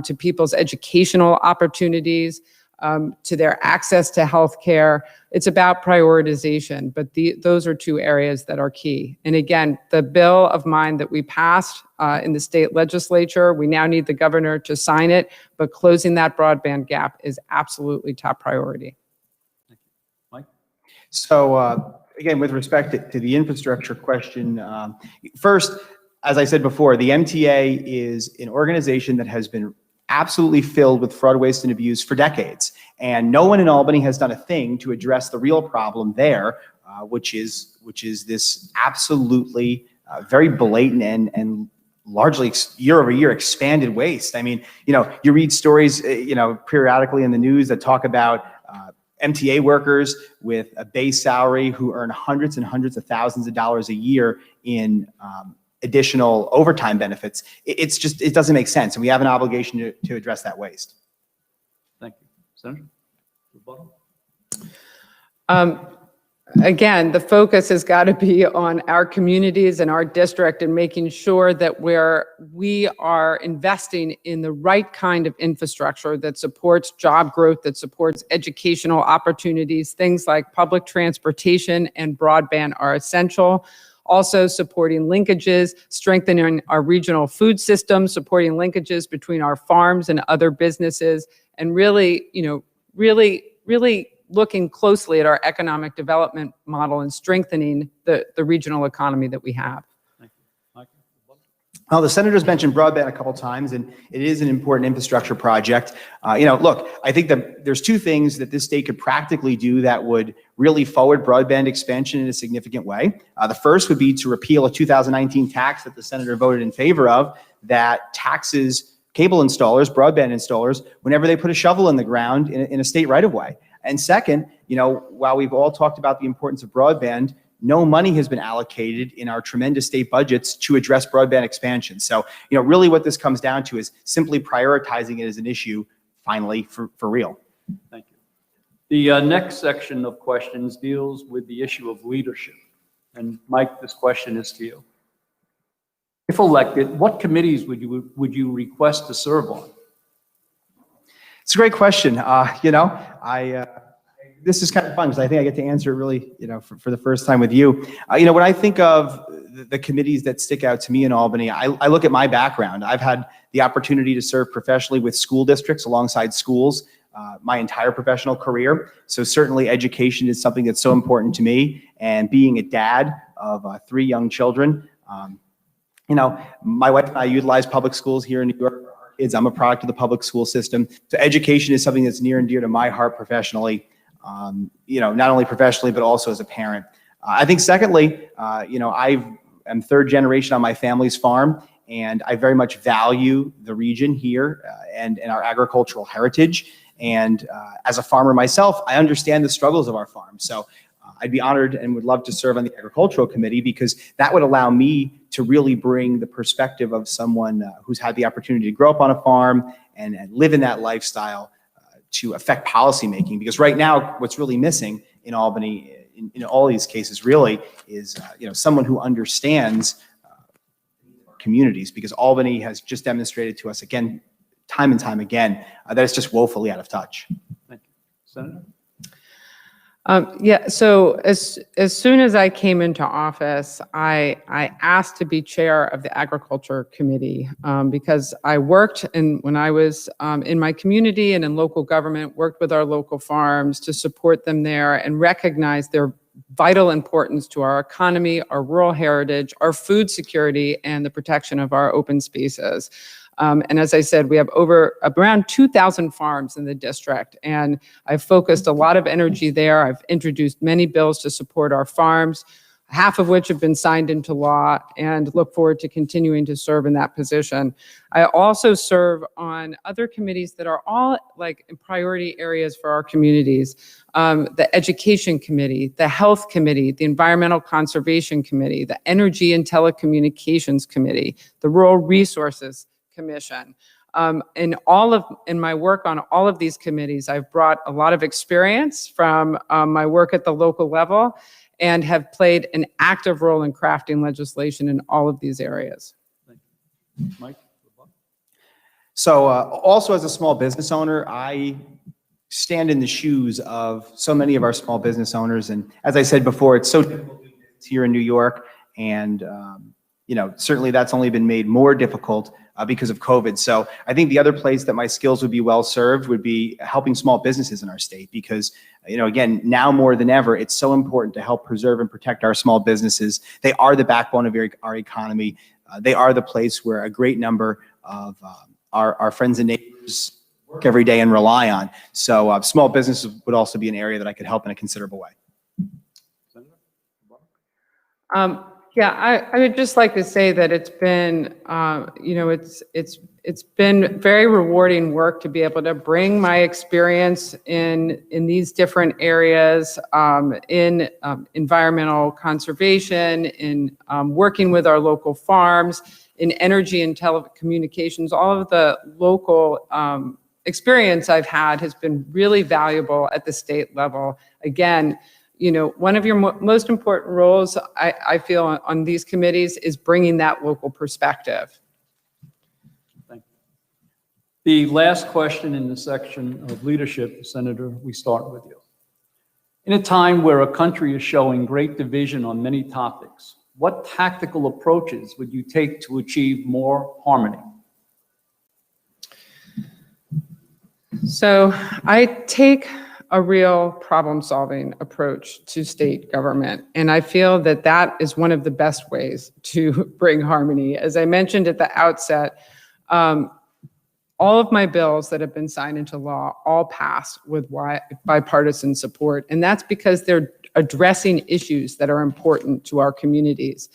to people's educational opportunities, to their access to health care. It's about prioritization, but those are two areas that are key. And again, the bill of mine that we passed in the state legislature, we now need the governor to sign it, but closing that broadband gap is absolutely top priority. Thank you. Mike? So again, with respect to the infrastructure question, first, as I said before, the MTA is an organization that has been absolutely filled with fraud, waste, and abuse for decades. And no one in Albany has done a thing to address the real problem there, which is this absolutely very blatant and largely year over year expanded waste. I mean, you read stories, periodically in the news that talk about MTA workers with a base salary who earn hundreds and hundreds of thousands of dollars a year in additional overtime benefits. It doesn't make sense. And we have an obligation to address that waste. Thank you. Senator? Rebuttal? Again, the focus has got to be on our communities and our district and making sure that we are investing in the right kind of infrastructure that supports job growth, that supports educational opportunities. Things like public transportation and broadband are essential. Also supporting linkages, strengthening our regional food system, supporting linkages between our farms and other businesses, and really looking closely at our economic development model and strengthening the regional economy that we have. Thank you. Well, the senator's mentioned broadband a couple times, and it is an important infrastructure project. Look, I think that there's two things that this state could practically do that would really forward broadband expansion in a significant way. The first would be to repeal a 2019 tax that the senator voted in favor of that taxes cable installers, broadband installers, whenever they put a shovel in the ground in a state right-of-way. And second, while we've all talked about the importance of broadband, no money has been allocated in our tremendous state budgets to address broadband expansion. So, really what this comes down to is simply prioritizing it as an issue, finally, for real. Thank you. The next section of questions deals with the issue of leadership. And Mike, this question is to you. If elected, what committees would you request to serve on? It's a great question. This is kind of fun because I think I get to answer it really, for the first time with you. When I think of the committees that stick out to me in Albany, I look at my background. I've had the opportunity to serve professionally with school districts alongside schools my entire professional career. So certainly education is something that's so important to me. And being a dad of 3 young children, my wife and I utilize public schools here in New York. I'm a product of the public school system. So education is something that's near and dear to my heart professionally. Not only professionally, but also as a parent. I think secondly, I'm third generation on my family's farm, and I very much value the region here and our agricultural heritage. And as a farmer myself, I understand the struggles of our farm. So I'd be honored and would love to serve on the agricultural committee because that would allow me to really bring the perspective of someone who's had the opportunity to grow up on a farm and live in that lifestyle to affect policymaking. Because right now, what's really missing in Albany, in all these cases, really, is someone who understands communities. Because Albany has just demonstrated to us again, time and time again, that it's just woefully out of touch. Thank you, Senator. So as soon as I came into office, I asked to be chair of the Agriculture Committee because I worked when I was in my community and in local government, worked with our local farms to support them there and recognize their vital importance to our economy, our rural heritage, our food security, and the protection of our open spaces. And as I said, we have around 2,000 farms in the district, and I've focused a lot of energy there. I've introduced many bills to support our farms, half of which have been signed into law, and look forward to continuing to serve in that position. I also serve on other committees that are all in priority areas for our communities. The Education Committee, the Health Committee, the Environmental Conservation Committee, the Energy and Telecommunications Committee, the Rural Resources Commission. In my work on all of these committees, I've brought a lot of experience from my work at the local level and have played an active role in crafting legislation in all of these areas. Thank you. Mike? So also as a small business owner, I stand in the shoes of so many of our small business owners. And as I said before, it's so difficult here in New York. And certainly that's only been made more difficult because of COVID. So I think the other place that my skills would be well served would be helping small businesses in our state because, again, now more than ever, it's so important to help preserve and protect our small businesses. They are the backbone of our economy. They are the place where a great number of our friends and neighbors work every day and rely on. So small businesses would also be an area that I could help in a considerable way. I would just like to say that it's been, it's been very rewarding work to be able to bring my experience in these different areas, in environmental conservation, in working with our local farms, in energy and telecommunications. All of the local experience I've had has been really valuable at the state level. Again, one of your most important roles, I feel, on these committees is bringing that local perspective. Thank you. The last question in the section of leadership, Senator, we start with you. In a time where a country is showing great division on many topics, what tactical approaches would you take to achieve more harmony? So I take a real problem-solving approach to state government. And I feel that that is one of the best ways to bring harmony. As I mentioned at the outset, all of my bills that have been signed into law all pass with bipartisan support. And that's because they're addressing issues that are important to our communities.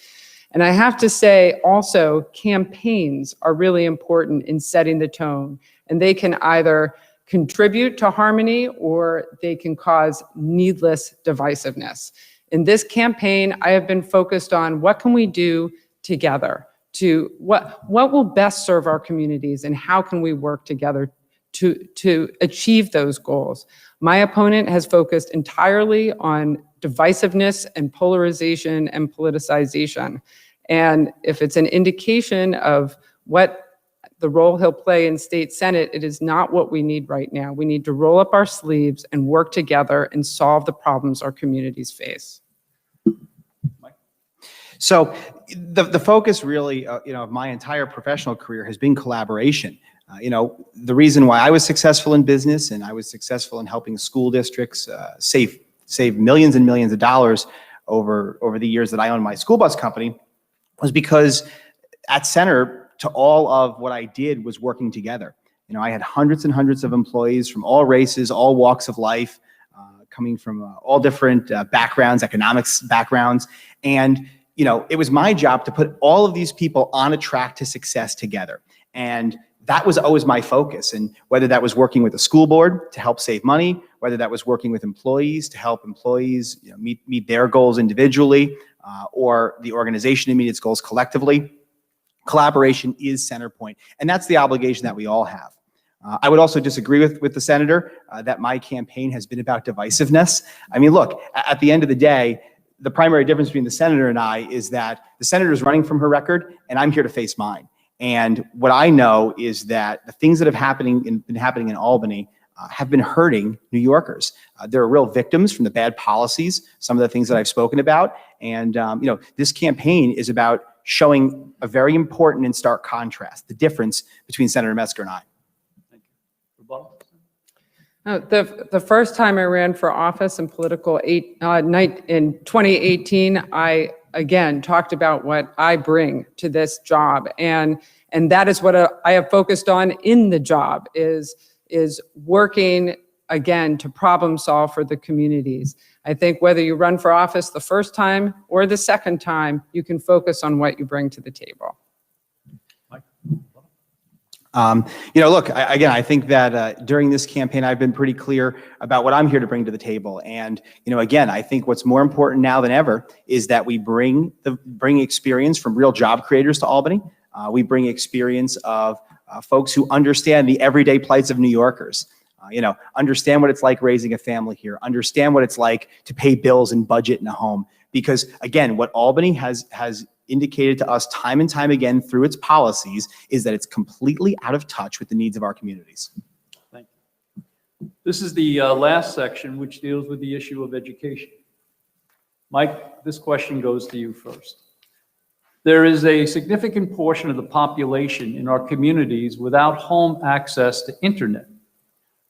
And I have to say also, campaigns are really important in setting the tone. And they can either contribute to harmony or they can cause needless divisiveness. In this campaign, I have been focused on what can we do together to what will best serve our communities and how can we work together to achieve those goals. My opponent has focused entirely on divisiveness and polarization and politicization. And if it's an indication of what the role he'll play in state senate, it is not what we need right now. We need to roll up our sleeves and work together and solve the problems our communities face. So the focus really, of my entire professional career has been collaboration. The reason why I was successful in business and I was successful in helping school districts save millions and millions of dollars over the years that I owned my school bus company was because at center to all of what I did was working together. I had hundreds and hundreds of employees from all races, all walks of life, coming from all different backgrounds, economics backgrounds. And it was my job to put all of these people on a track to success together. And that was always my focus. And whether that was working with a school board to help save money, whether that was working with employees to help employees meet their goals individually, or the organization to meet its goals collectively, collaboration is center point. And that's the obligation that we all have. I would also disagree with the senator that my campaign has been about divisiveness. I mean, look, at the end of the day, the primary difference between the senator and I is that the senator is running from her record and I'm here to face mine. And what I know is that the things that have been happening in Albany have been hurting New Yorkers. There are real victims from the bad policies, some of the things that I've spoken about. And this campaign is about showing a very important and stark contrast, the difference between Senator Metzger and I. Thank you. Rebuttal? The first time I ran for office in political night in 2018, I again talked about what I bring to this job, and that is what I have focused on in the job is working again to problem solve for the communities. I think whether you run for office the first time or the second time, you can focus on what you bring to the table. Look, I think that during this campaign, I've been pretty clear about what I'm here to bring to the table. And, again, I think what's more important now than ever is that we bring experience from real job creators to Albany. We bring experience of folks who understand the everyday plights of New Yorkers. Understand what it's like raising a family here, understand what it's like to pay bills and budget in a home. Because again, what Albany has indicated to us time and time again through its policies is that it's completely out of touch with the needs of our communities. Thank you. This is the last section, which deals with the issue of education. Mike, this question goes to you first. There is a significant portion of the population in our communities without home access to internet.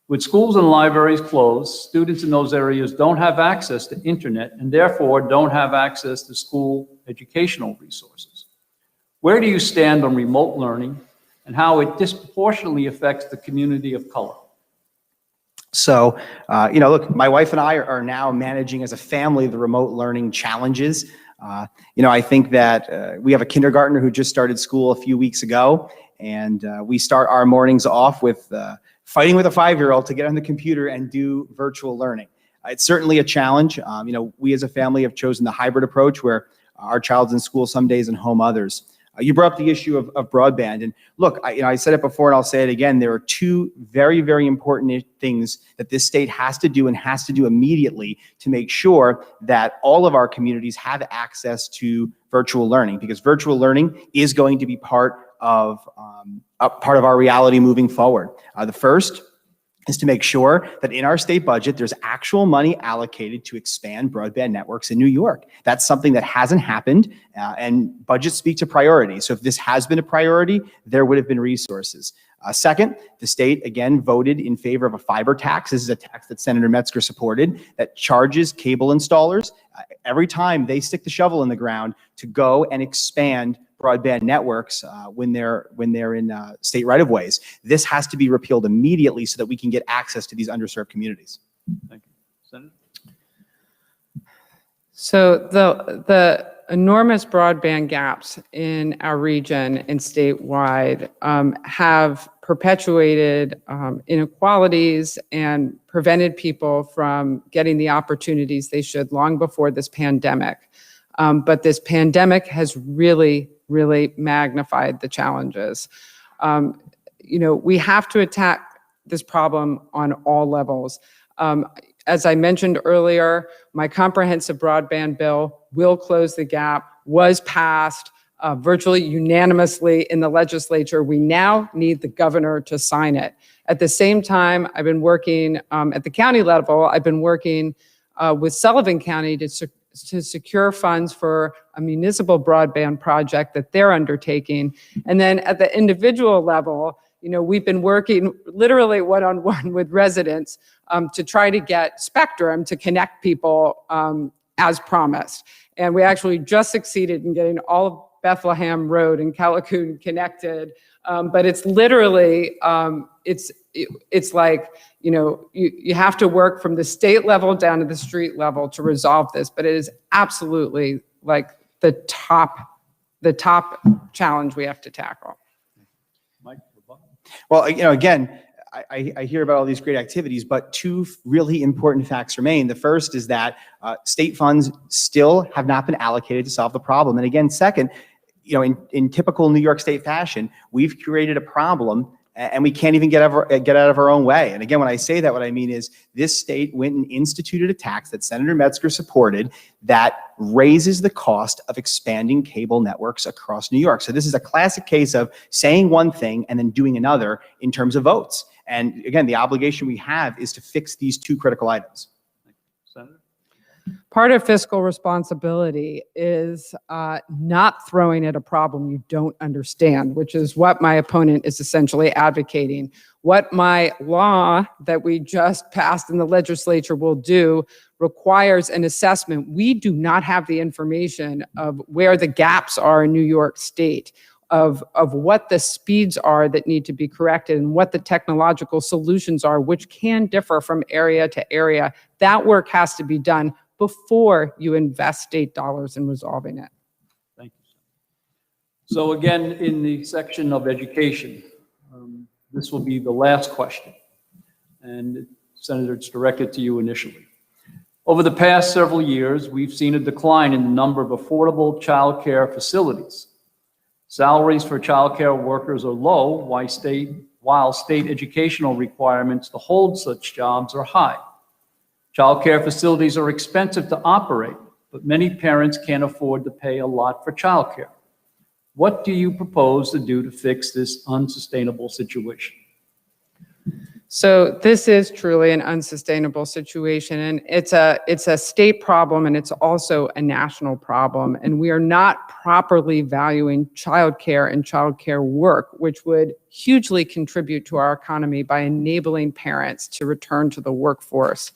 With schools and libraries closed, students in those areas don't have access to internet and therefore don't have access to school educational resources. Where do you stand on remote learning and how it disproportionately affects the community of color? So, look, my wife and I are now managing as a family the remote learning challenges. I think that we have a kindergartner who just started school a few weeks ago, and we start our mornings off with fighting with a 5-year-old to get on the computer and do virtual learning. It's certainly a challenge. We as a family have chosen the hybrid approach where our child's in school some days and home others. You brought up the issue of broadband. And look, I said it before and I'll say it again. There are two very, very important things that this state has to do and has to do immediately to make sure that all of our communities have access to virtual learning, because virtual learning is going to be part of our reality moving forward. The first is to make sure that in our state budget, there's actual money allocated to expand broadband networks in New York. That's something that hasn't happened, and budgets speak to priorities. So if this has been a priority, there would have been resources. Second, the state again voted in favor of a fiber tax. This is a tax that Senator Metzger supported that charges cable installers every time they stick the shovel in the ground to go and expand broadband networks when they're in state right-of-ways. This has to be repealed immediately so that we can get access to these underserved communities. Thank you. Senator? So the enormous broadband gaps in our region and statewide have perpetuated inequalities and prevented people from getting the opportunities they should long before this pandemic. But this pandemic has really, really magnified the challenges. We have to attack this problem on all levels. As I mentioned earlier, my comprehensive broadband bill will close the gap, was passed virtually unanimously in the legislature. We now need the governor to sign it. At the same time, I've been working at the county level, I've been working with Sullivan County to secure funds for a municipal broadband project that they're undertaking. And then at the individual level, we've been working literally one-on-one with residents to try to get spectrum to connect people as promised. And we actually just succeeded in getting all of Bethlehem Road and Callicoon connected. But it's literally, it's like, you have to work from the state level down to the street level to resolve this. But it is absolutely like the top challenge we have to tackle. Mike? Well, again, I hear about all these great activities, but two really important facts remain. The first is that state funds still have not been allocated to solve the problem. And again, second, in typical New York State fashion, we've created a problem and we can't even get out of our own way. And again, when I say that, what I mean is this state went and instituted a tax that Senator Metzger supported that raises the cost of expanding cable networks across New York. So this is a classic case of saying one thing and then doing another in terms of votes. And again, the obligation we have is to fix these two critical items. Senator? Part of fiscal responsibility is not throwing at a problem you don't understand, which is what my opponent is essentially advocating. What my law that we just passed in the legislature will do requires an assessment. We do not have the information of where the gaps are in New York State, of what the speeds are that need to be corrected and what the technological solutions are, which can differ from area to area. That work has to be done before you invest state dollars in resolving it. Thank you. So again, in the section of education, this will be the last question. And Senator, it's directed to you initially. Over the past several years, we've seen a decline in the number of affordable child care facilities. Salaries for child care workers are low, while state educational requirements to hold such jobs are high. Child care facilities are expensive to operate, but many parents can't afford to pay a lot for child care. What do you propose to do to fix this unsustainable situation? So this is truly an unsustainable situation, and it's a state problem, and it's also a national problem. And we are not properly valuing childcare and childcare work, which would hugely contribute to our economy by enabling parents to return to the workforce.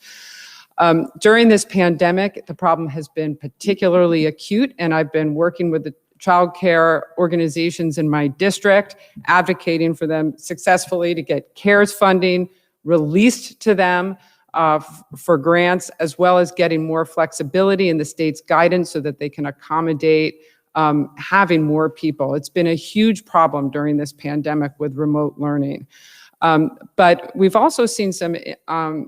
During this pandemic, the problem has been particularly acute, and I've been working with the child care organizations in my district, advocating for them successfully to get CARES funding released to them for grants, as well as getting more flexibility in the state's guidance so that they can accommodate having more people. It's been a huge problem during this pandemic with remote learning. But we've also seen some,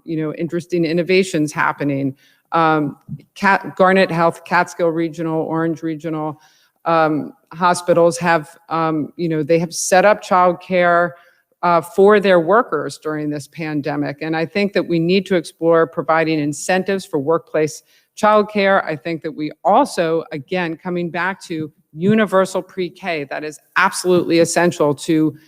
interesting innovations happening. Garnet Health, Catskill Regional, Orange Regional hospitals have, they have set up childcare for their workers during this pandemic. And I think that we need to explore providing incentives for workplace childcare. I think that we also, again, coming back to universal pre-K, that is absolutely essential to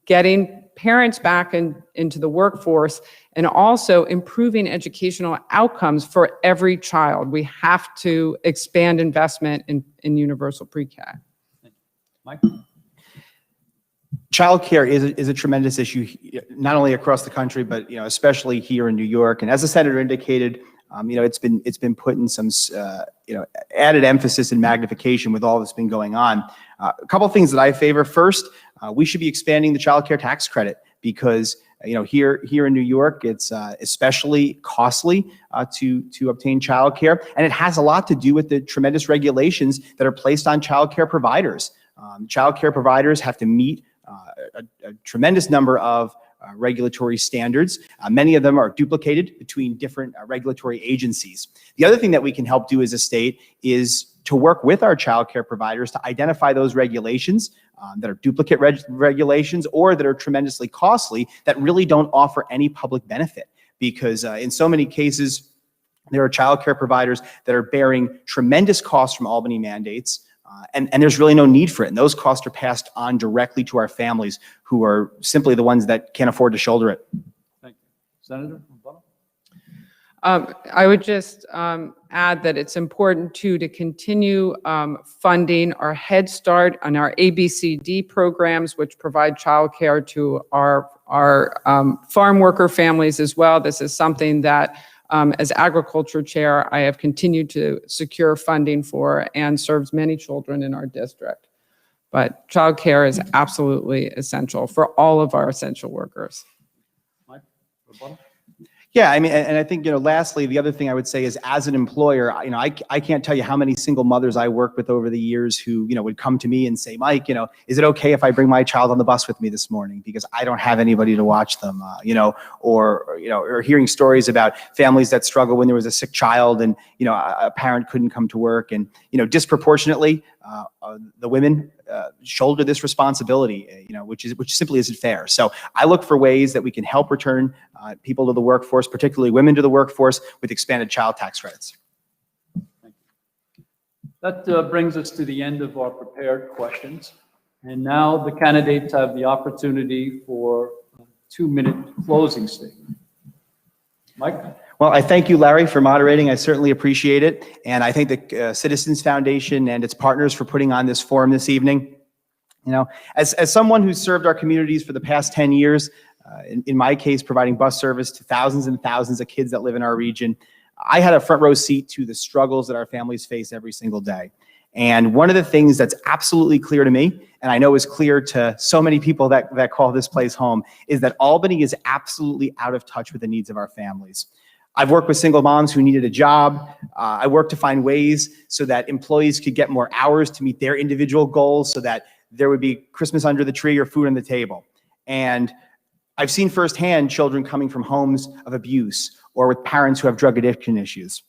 getting parents back into the workforce and also improving educational outcomes for every child. We have to expand investment in universal pre-K. Mike? childcare is a tremendous issue, not only across the country, but especially here in New York. And as the senator indicated, it's been put in some added emphasis and magnification with all that's been going on. A couple of things that I favor. First, we should be expanding the child care tax credit because here in New York, it's especially costly to obtain child care, and it has a lot to do with the tremendous regulations that are placed on child care providers. Child care providers have to meet a tremendous number of regulatory standards. Many of them are duplicated between different regulatory agencies. The other thing that we can help do as a state is to work with our child care providers to identify those regulations that are duplicate regulations or that are tremendously costly that really don't offer any public benefit. Because in so many cases, there are child care providers that are bearing tremendous costs from Albany mandates, and there's really no need for it. And those costs are passed on directly to our families who are simply the ones that can't afford to shoulder it. Thank you. Senator Rebuttal? I would just add that it's important to continue funding our Head Start and our ABCD programs, which provide childcare to our farm worker families as well. This is something that as agriculture chair, I have continued to secure funding for and serves many children in our district. But childcare is absolutely essential for all of our essential workers. Mike, rebuttal? Yeah, I mean, and I think, lastly, the other thing I would say is as an employer, I can't tell you how many single mothers I worked with over the years who, would come to me and say, Mike, is it okay if I bring my child on the bus with me this morning because I don't have anybody to watch them, or hearing stories about families that struggle when there was a sick child and, a parent couldn't come to work and, disproportionately, the women shoulder this responsibility, which simply isn't fair. So I look for ways that we can help return people to the workforce, particularly women to the workforce, with expanded child tax credits. Thank you. That brings us to the end of our prepared questions. And now the candidates have the opportunity for a 2-minute closing statement. Mike? Well, I thank you, Larry, for moderating. I certainly appreciate it. And I thank the Citizens Foundation and its partners for putting on this forum this evening. As someone who's served our communities for the past 10 years, in my case, providing bus service to thousands and thousands of kids that live in our region, I had a front row seat to the struggles that our families face every single day. And one of the things that's absolutely clear to me, and I know is clear to so many people that call this place home, is that Albany is absolutely out of touch with the needs of our families. I've worked with single moms who needed a job. I worked to find ways so that employees could get more hours to meet their individual goals so that there would be Christmas under the tree or food on the table. And I've seen firsthand children coming from homes of abuse or with parents who have drug addiction issues.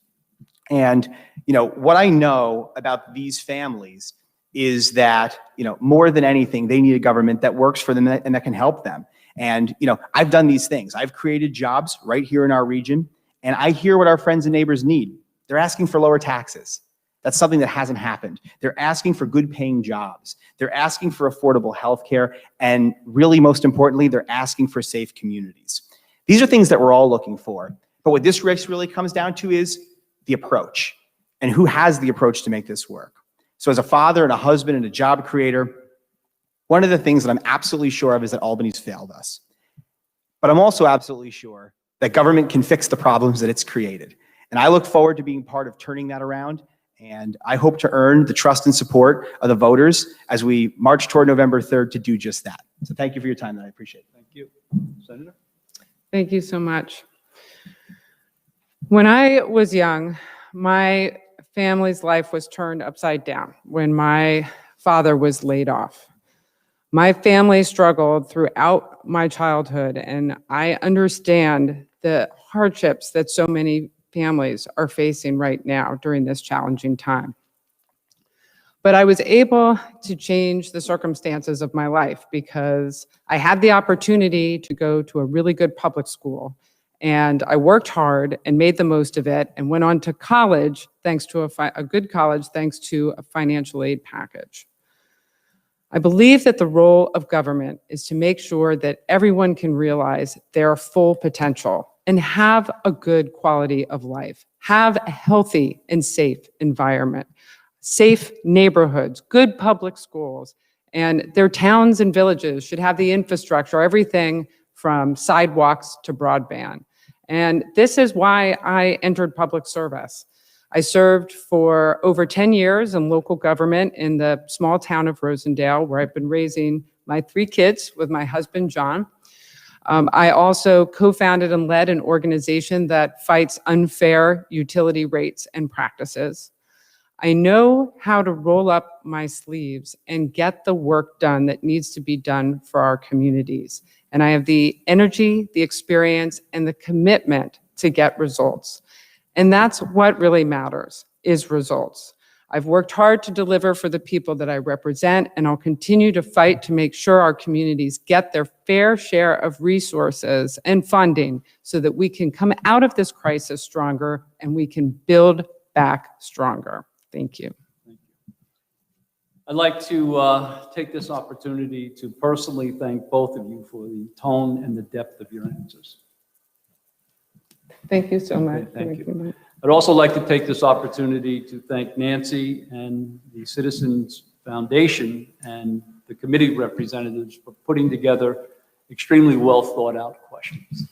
And, what I know about these families is that, more than anything, they need a government that works for them and that can help them. And, I've done these things. I've created jobs right here in our region, and I hear what our friends and neighbors need. They're asking for lower taxes. That's something that hasn't happened. They're asking for good paying jobs. They're asking for affordable health care. And really, most importantly, they're asking for safe communities. These are things that we're all looking for. But what this race really comes down to is the approach and who has the approach to make this work. So as a father and a husband and a job creator, one of the things that I'm absolutely sure of is that Albany's failed us. But I'm also absolutely sure that government can fix the problems that it's created. And I look forward to being part of turning that around. And I hope to earn the trust and support of the voters as we march toward November 3rd to do just that. So thank you for your time, and I appreciate it. Thank you. Senator? Thank you so much. When I was young, my family's life was turned upside down when my father was laid off. My family struggled throughout my childhood, and I understand the hardships that so many families are facing right now during this challenging time. But I was able to change the circumstances of my life because I had the opportunity to go to a really good public school, and I worked hard and made the most of it and went on to college thanks to a good college thanks to a financial aid package. I believe that the role of government is to make sure that everyone can realize their full potential and have a good quality of life, have a healthy and safe environment, safe neighborhoods, good public schools, And their towns and villages should have the infrastructure, everything from sidewalks to broadband. And this is why I entered public service. I served for over 10 years in local government in the small town of Rosendale, where I've been raising my 3 kids with my husband, John. I also co-founded and led an organization that fights unfair utility rates and practices. I know how to roll up my sleeves and get the work done that needs to be done for our communities. And I have the energy, the experience, and the commitment to get results. And that's what really matters, is results. I've worked hard to deliver for the people that I represent, and I'll continue to fight to make sure our communities get their fair share of resources and funding so that we can come out of this crisis stronger and we can build back stronger. Thank you. I'd like to take this opportunity to personally thank both of you for the tone and the depth of your answers. Thank you so much. Okay, thank you. I'd also like to take this opportunity to thank Nancy and the Citizens Foundation and the committee representatives for putting together extremely well thought out questions.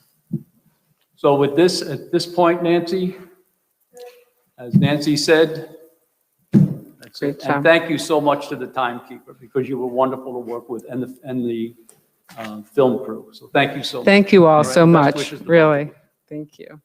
So with this, at this point, Nancy, as Nancy said, that's it. And thank you so much to the timekeeper, because you were wonderful to work with, and the film crew. So thank you so much. Thank you all so Best much, wishes to both of really. you. Thank you.